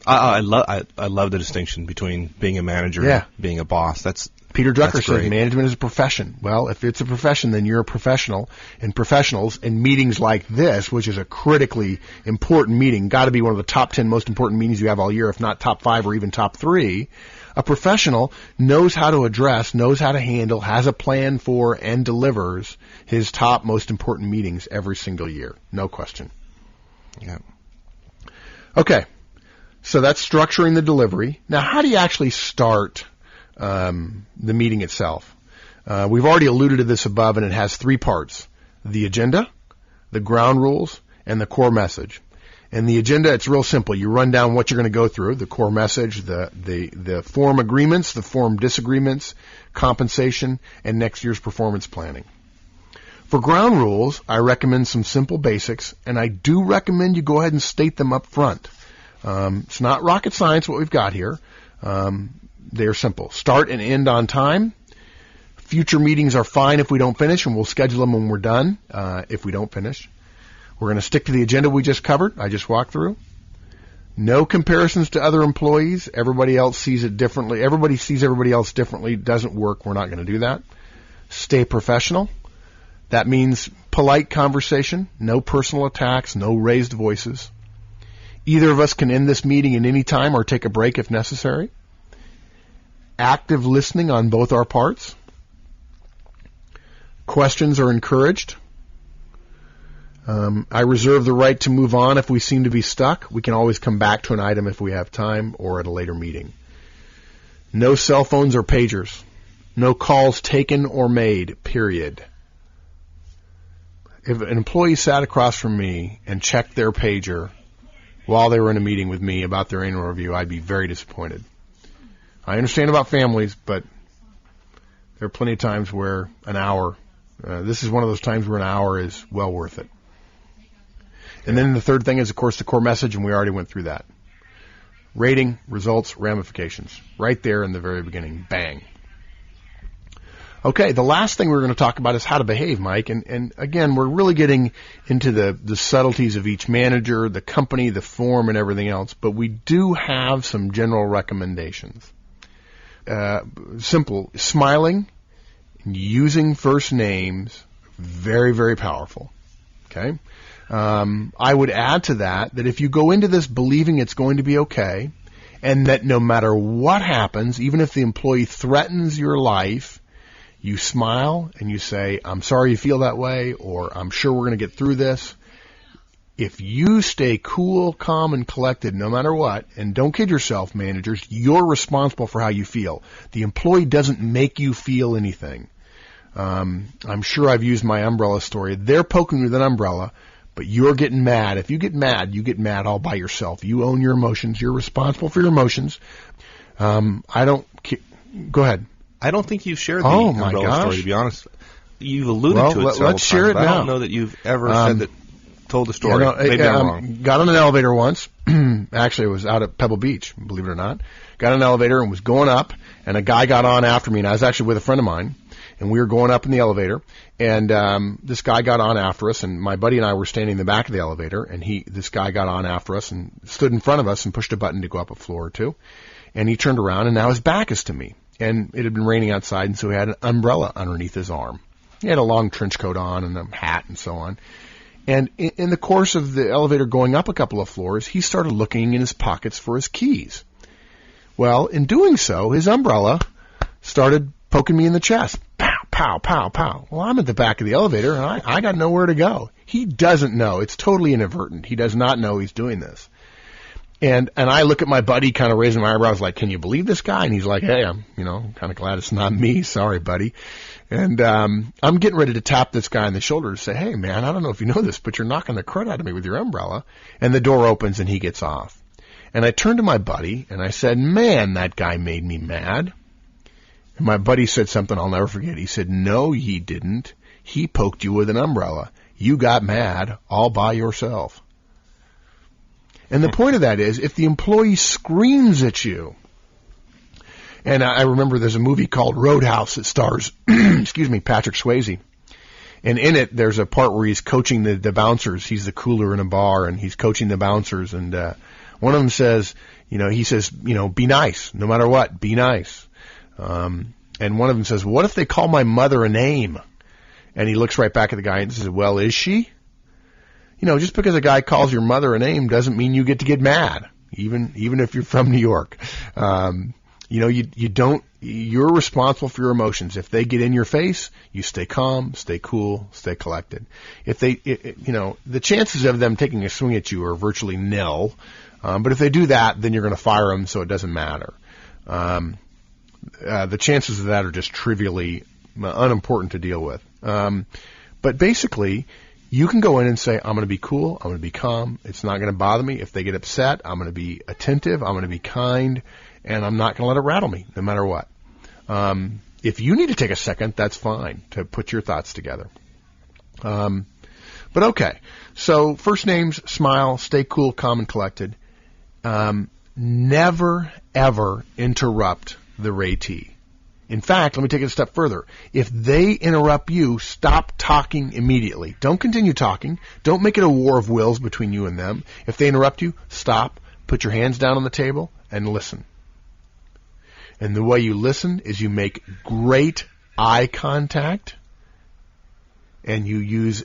I love the distinction between being a manager and being a boss. Peter Drucker says great. management is a profession. Well, if it's a profession, then you're a professional. And professionals in meetings like this, which is a critically important meeting, got to be one of the top 10 most important meetings you have all year, if not top 5 or even top 3. A professional knows how to address, knows how to handle, has a plan for, and delivers his top most important meetings every single year. No question. Yeah. Okay. So that's structuring the delivery. Now, how do you actually start the meeting itself? We've already alluded to this above, and it has 3 parts: the agenda, the ground rules, and the core message. And the agenda, it's real simple. You run down what you're going to go through: the core message, the form agreements, the form disagreements, compensation, and next year's performance planning. For ground rules, I recommend some simple basics, and I do recommend you go ahead and state them up front. It's not rocket science what we've got here. They're simple. Start and end on time. Future meetings are fine if we don't finish, and we'll schedule them when we're done if we don't finish. We're going to stick to the agenda we just covered, I just walked through. No comparisons to other employees. Everybody else sees it differently. Everybody sees everybody else differently. It doesn't work. We're not going to do that. Stay professional. That means polite conversation, no personal attacks, no raised voices. Either of us can end this meeting at any time or take a break if necessary. Active listening on both our parts. Questions are encouraged. I reserve the right to move on if we seem to be stuck. We can always come back to an item if we have time or at a later meeting. No cell phones or pagers. No calls taken or made, period. If an employee sat across from me and checked their pager while they were in a meeting with me about their annual review, I'd be very disappointed. I understand about families, but there are plenty of times where an hour, this is one of those times where an hour is well worth it. And then the third thing is, of course, the core message, and we already went through that. Rating, results, ramifications. Right there in the very beginning. Bang. Okay, the last thing we're going to talk about is how to behave, Mike. And again, we're really getting into the subtleties of each manager, the company, the form, and everything else. But we do have some general recommendations. Simple. Smiling, using first names, very, very powerful. Okay? I would add to that if you go into this believing it's going to be okay, and that no matter what happens, even if the employee threatens your life, you smile and you say, I'm sorry you feel that way, or I'm sure we're going to get through this. If you stay cool, calm, and collected no matter what, and don't kid yourself, managers, you're responsible for how you feel. The employee doesn't make you feel anything. I'm sure I've used my umbrella story. They're poking with an umbrella, but you're getting mad. If you get mad all by yourself. You own your emotions. You're responsible for your emotions. Go ahead. I don't think you've shared the umbrella story, to be honest. You've alluded to it several let's share times, it but now. I don't know that you've ever told the story. Maybe I'm wrong. Got on an elevator once. Actually, it was out at Pebble Beach, believe it or not. Got on an elevator and was going up, and a guy got on after me, and I was actually with a friend of mine, and we were going up in the elevator, and this guy got on after us, and my buddy and I were standing in the back of the elevator, and this guy got on after us and stood in front of us and pushed a button to go up a floor or two, and he turned around, and now his back is to me. And it had been raining outside, and so he had an umbrella underneath his arm. He had a long trench coat on and a hat and so on. And in the course of the elevator going up a couple of floors, he started looking in his pockets for his keys. Well, in doing so, his umbrella started poking me in the chest. Pow, pow, pow, pow. Well, I'm at the back of the elevator, and I got nowhere to go. He doesn't know. It's totally inadvertent. He does not know he's doing this. And I look at my buddy kind of raising my eyebrows like, can you believe this guy? And he's like, hey, I'm kind of glad it's not me. Sorry, buddy. And I'm getting ready to tap this guy on the shoulder to say, hey, man, I don't know if you know this, but you're knocking the crud out of me with your umbrella. And the door opens and he gets off. And I turned to my buddy and I said, man, that guy made me mad. And my buddy said something I'll never forget. He said, no, he didn't. He poked you with an umbrella. You got mad all by yourself. And the point of that is, if the employee screams at you, and I remember there's a movie called Roadhouse that stars, Patrick Swayze. And in it, there's a part where he's coaching the bouncers. He's the cooler in a bar, and he's coaching the bouncers. And one of them says, he says, be nice, no matter what, be nice. And one of them says, what if they call my mother a name? And he looks right back at the guy and says, well, is she? Just because a guy calls your mother a name doesn't mean you get to get mad, even if you're from New York. You're responsible for your emotions. If they get in your face, you stay calm, stay cool, stay collected. If the chances of them taking a swing at you are virtually nil. But if they do that, then you're going to fire them, so it doesn't matter. The chances of that are just trivially unimportant to deal with. But basically, you can go in and say, I'm going to be cool, I'm going to be calm, it's not going to bother me. If they get upset, I'm going to be attentive, I'm going to be kind, and I'm not going to let it rattle me, no matter what. If you need to take a second, that's fine, to put your thoughts together. But okay, so first names, smile, stay cool, calm, and collected. Never, ever interrupt the ratee. In fact, let me take it a step further. If they interrupt you, stop talking immediately. Don't continue talking. Don't make it a war of wills between you and them. If they interrupt you, stop, put your hands down on the table, and listen. And the way you listen is you make great eye contact, and you use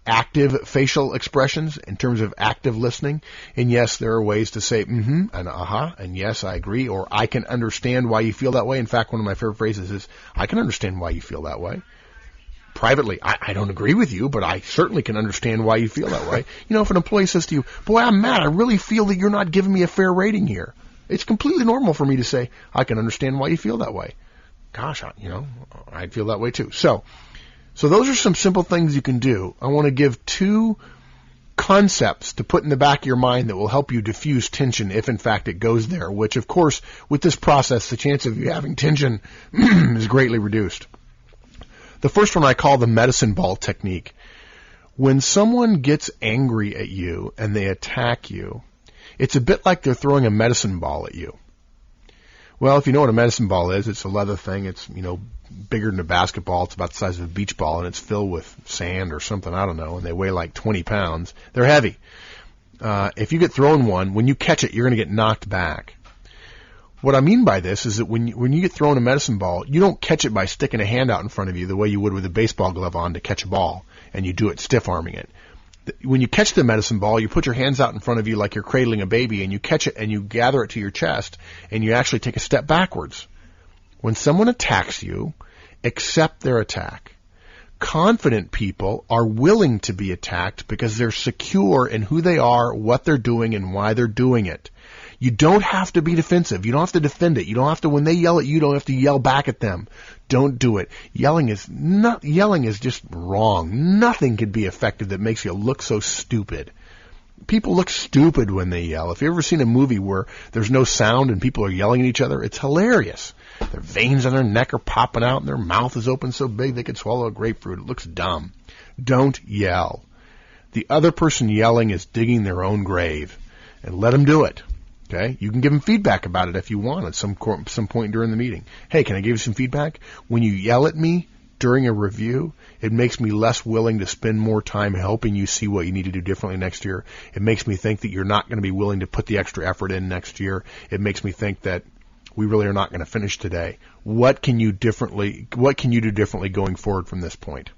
active facial expressions in terms of active listening. And yes, there are ways to say and and yes, I agree, or I can understand why you feel that way. In fact, one of my favorite phrases is, I can understand why you feel that way. Privately, I don't agree with you, but I certainly can understand why you feel that way. If an employee says to you, boy, I'm mad, I really feel that you're not giving me a fair rating here. It's completely normal for me to say, I can understand why you feel that way. Gosh, I'd feel that way too. So those are some simple things you can do. I want to give two concepts to put in the back of your mind that will help you diffuse tension if, in fact, it goes there, which, of course, with this process, the chance of you having tension is greatly reduced. The first one I call the medicine ball technique. When someone gets angry at you and they attack you, it's a bit like they're throwing a medicine ball at you. Well, if you know what a medicine ball is, it's a leather thing. It's, bigger than a basketball. It's about the size of a beach ball, and it's filled with sand or something, I don't know, and they weigh like 20 pounds. They're heavy. If you get thrown one, when you catch it, you're going to get knocked back. What I mean by this is that when you get thrown a medicine ball, you don't catch it by sticking a hand out in front of you the way you would with a baseball glove on to catch a ball, and you do it stiff-arming it. When you catch the medicine ball, you put your hands out in front of you like you're cradling a baby, and you catch it and you gather it to your chest, and you actually take a step backwards. When someone attacks you, accept their attack. Confident people are willing to be attacked because they're secure in who they are, what they're doing, and why they're doing it. You don't have to be defensive. You don't have to defend it. You don't have to, when they yell at you, you don't have to yell back at them. Don't do it. Yelling is just wrong. Nothing can be effective that makes you look so stupid. People look stupid when they yell. If you've ever seen a movie where there's no sound and people are yelling at each other, it's hilarious. Their veins on their neck are popping out and their mouth is open so big they could swallow a grapefruit. It looks dumb. Don't yell. The other person yelling is digging their own grave, and let them do it. Okay? You can give them feedback about it if you want at some point during the meeting. Hey, can I give you some feedback? When you yell at me during a review, it makes me less willing to spend more time helping you see what you need to do differently next year. It makes me think that you're not going to be willing to put the extra effort in next year. It makes me think that we really are not going to finish today. What can you do differently going forward from this point?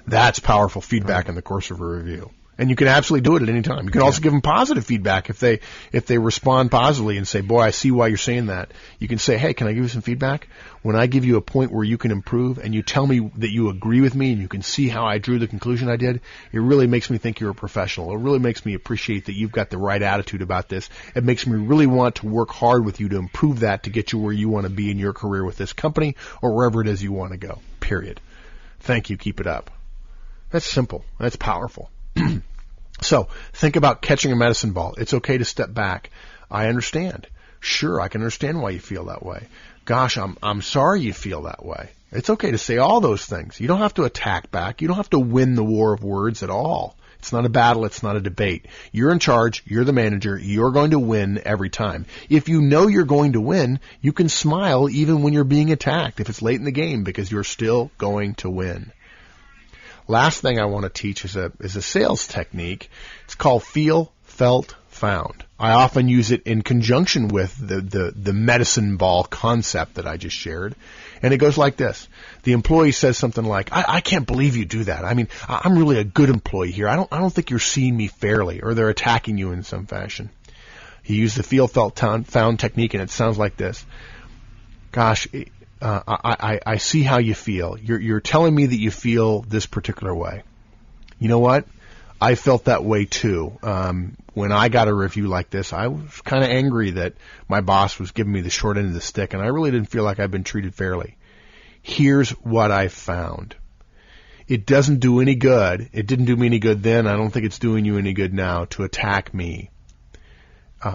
That's powerful feedback in the course of a review. And you can absolutely do it at any time. You can also give them positive feedback if they respond positively and say, boy, I see why you're saying that. You can say, hey, can I give you some feedback? When I give you a point where you can improve and you tell me that you agree with me and you can see how I drew the conclusion I did, it really makes me think you're a professional. It really makes me appreciate that you've got the right attitude about this. It makes me really want to work hard with you to improve that to get you where you want to be in your career with this company or wherever it is you want to go, period. Thank you. Keep it up. That's simple. That's powerful. So think about catching a medicine ball. It's okay to step back. I understand. Sure, I can understand why you feel that way. Gosh, I'm sorry you feel that way. It's okay to say all those things. You don't have to attack back. You don't have to win the war of words at all. It's not a battle. It's not a debate. You're in charge. You're the manager. You're going to win every time. If you know you're going to win, you can smile even when you're being attacked if it's late in the game because you're still going to win. Last thing I want to teach is a sales technique. It's called feel, felt, found. I often use it in conjunction with the medicine ball concept that I just shared. And it goes like this. The employee says something like, I can't believe you do that. I mean, I'm really a good employee here. I don't think you're seeing me fairly, or they're attacking you in some fashion. You use the feel, felt, found technique, and it sounds like this. Gosh, I see how you feel. You're telling me that you feel this particular way. You know what? I felt that way too. When I got a review like this, I was kind of angry that my boss was giving me the short end of the stick, and I really didn't feel like I'd been treated fairly. Here's what I found. It doesn't do any good. It didn't do me any good then. I don't think it's doing you any good now to attack me.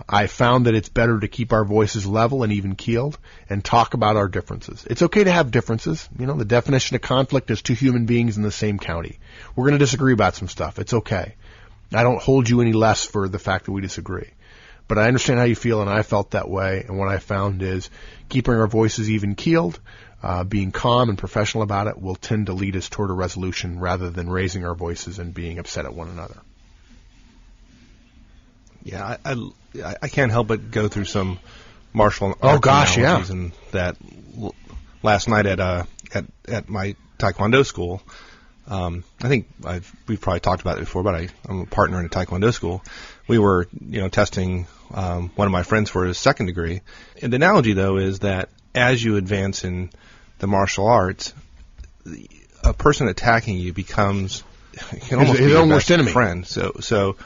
I found that it's better to keep our voices level and even keeled and talk about our differences. It's okay to have differences. You know, the definition of conflict is two human beings in the same county. We're going to disagree about some stuff. It's okay. I don't hold you any less for the fact that we disagree. But I understand how you feel, and I felt that way. And what I found is keeping our voices even keeled, being calm and professional about it will tend to lead us toward a resolution rather than raising our voices and being upset at one another. Yeah, I can't help but go through some martial analogies arts analogies, and that last night at my Taekwondo school, I think we've probably talked about it before, but I'm a partner in a Taekwondo school. We were, testing one of my friends for his second degree. And the analogy, though, is that as you advance in the martial arts, a person attacking you becomes can almost be your best friend. So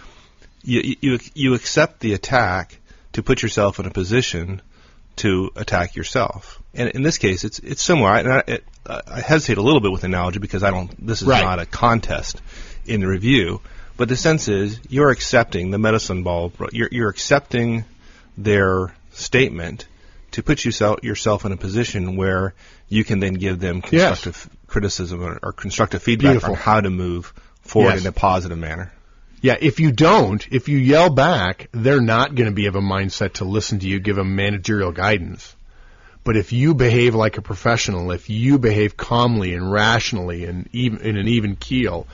you accept the attack to put yourself in a position to attack yourself. And in this case, it's similar. I hesitate a little bit with the analogy because this is not a contest in the review. But the sense is you're accepting the medicine ball. You're accepting their statement to put yourself in a position where you can then give them constructive criticism or constructive feedback on how to move forward in a positive manner. Yeah, if you yell back, they're not going to be of a mindset to listen to you, give them managerial guidance. But if you behave like a professional, if you behave calmly and rationally and in an even keel,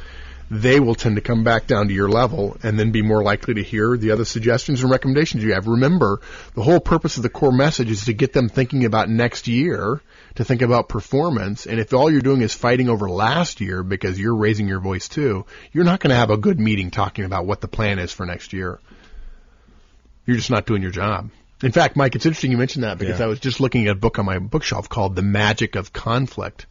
they will tend to come back down to your level and then be more likely to hear the other suggestions and recommendations you have. Remember, the whole purpose of the core message is to get them thinking about next year, to think about performance. And if all you're doing is fighting over last year because you're raising your voice too, you're not going to have a good meeting talking about what the plan is for next year. You're just not doing your job. In fact, Mike, it's interesting you mentioned that because I was just looking at a book on my bookshelf called The Magic of Conflict.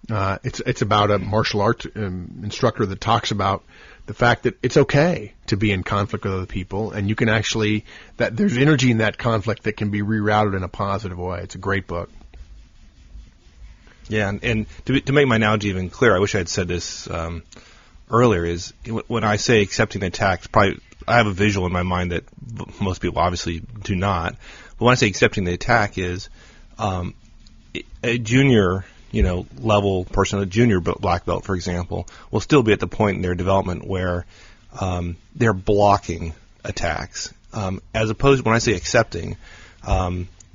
It's about a martial arts instructor that talks about the fact that it's okay to be in conflict with other people, and you can actually that there's energy in that conflict that can be rerouted in a positive way. It's a great book. Yeah, and to make my analogy even clearer, I wish I had said this earlier. Is when I say accepting the attack, probably I have a visual in my mind that most people obviously do not. But when I say accepting the attack, is a junior level person, a junior black belt, for example, will still be at the point in their development where they're blocking attacks. As opposed, when I say accepting,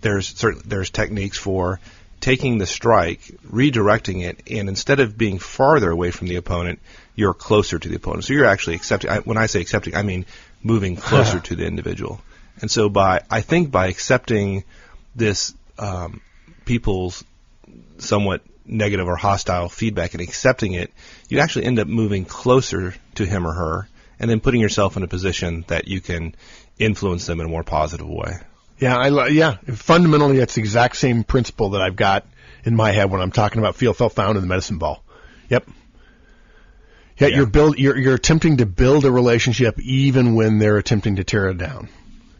there's techniques for taking the strike, redirecting it, and instead of being farther away from the opponent, you're closer to the opponent. So you're actually accepting. When I say accepting, I mean moving closer to the individual. And so by accepting this people's somewhat negative or hostile feedback and accepting it, you actually end up moving closer to him or her, and then putting yourself in a position that you can influence them in a more positive way. Yeah, fundamentally, that's the exact same principle that I've got in my head when I'm talking about feel, felt, found, in the medicine ball. Yep. Yeah, you're attempting to build a relationship even when they're attempting to tear it down.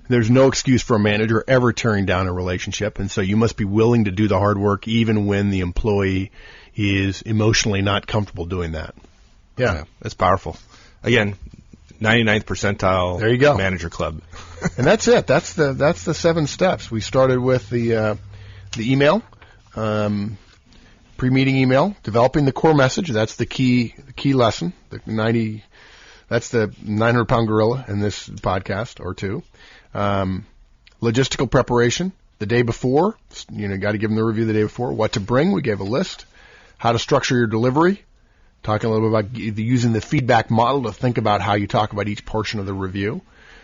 There's no excuse for a manager ever tearing down a relationship, and so you must be willing to do the hard work even when the employee is emotionally not comfortable doing that. Yeah, that's powerful. Again, 99th percentile. There you go. Manager club. And that's it. That's the 7 steps. We started with the email, pre-meeting email, developing the core message. That's the key lesson. That's the 900-pound gorilla in this podcast or two. Logistical preparation the day before. Got to give them the review the day before. What to bring. We gave a list. How to structure your delivery. Talking a little bit about using the feedback model to think about how you talk about each portion of the review.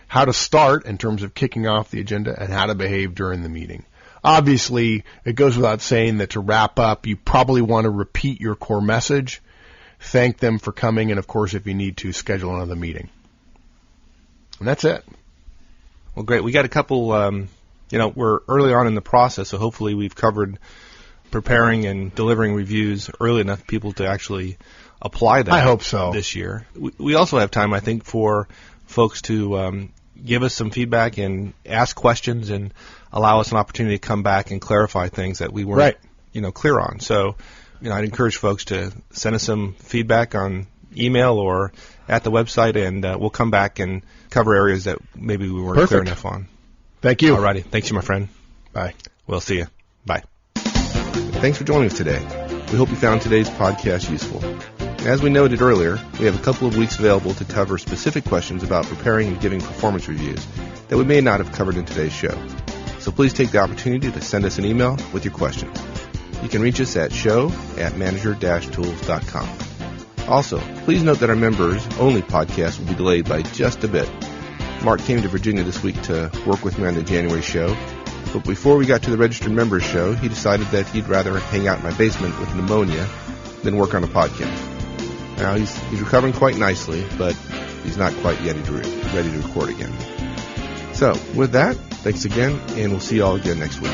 How to start in terms of kicking off the agenda, and how to behave during the meeting. Obviously, it goes without saying that to wrap up, you probably want to repeat your core message, thank them for coming, and of course, if you need to, schedule another meeting. And that's it. Well, great. We got a couple, we're early on in the process, so hopefully we've covered preparing and delivering reviews early enough for people to actually apply that. I hope so. This year. We also have time, I think, for folks to give us some feedback and ask questions and allow us an opportunity to come back and clarify things that we weren't, clear on. So, I'd encourage folks to send us some feedback on email or at the website, and we'll come back and cover areas that maybe we weren't clear enough on. Thank you. All righty. Thanks, my friend. Bye. We'll see you. Bye. Thanks for joining us today. We hope you found today's podcast useful. As we noted earlier, we have a couple of weeks available to cover specific questions about preparing and giving performance reviews that we may not have covered in today's show. So please take the opportunity to send us an email with your questions. You can reach us at show@manager-tools.com. Also, please note that our members-only podcast will be delayed by just a bit. Mark came to Virginia this week to work with me on the January show, but before we got to the registered members show, he decided that he'd rather hang out in my basement with pneumonia than work on a podcast. Now, he's recovering quite nicely, but he's not quite yet ready to record again. So, with that, thanks again, and we'll see you all again next week.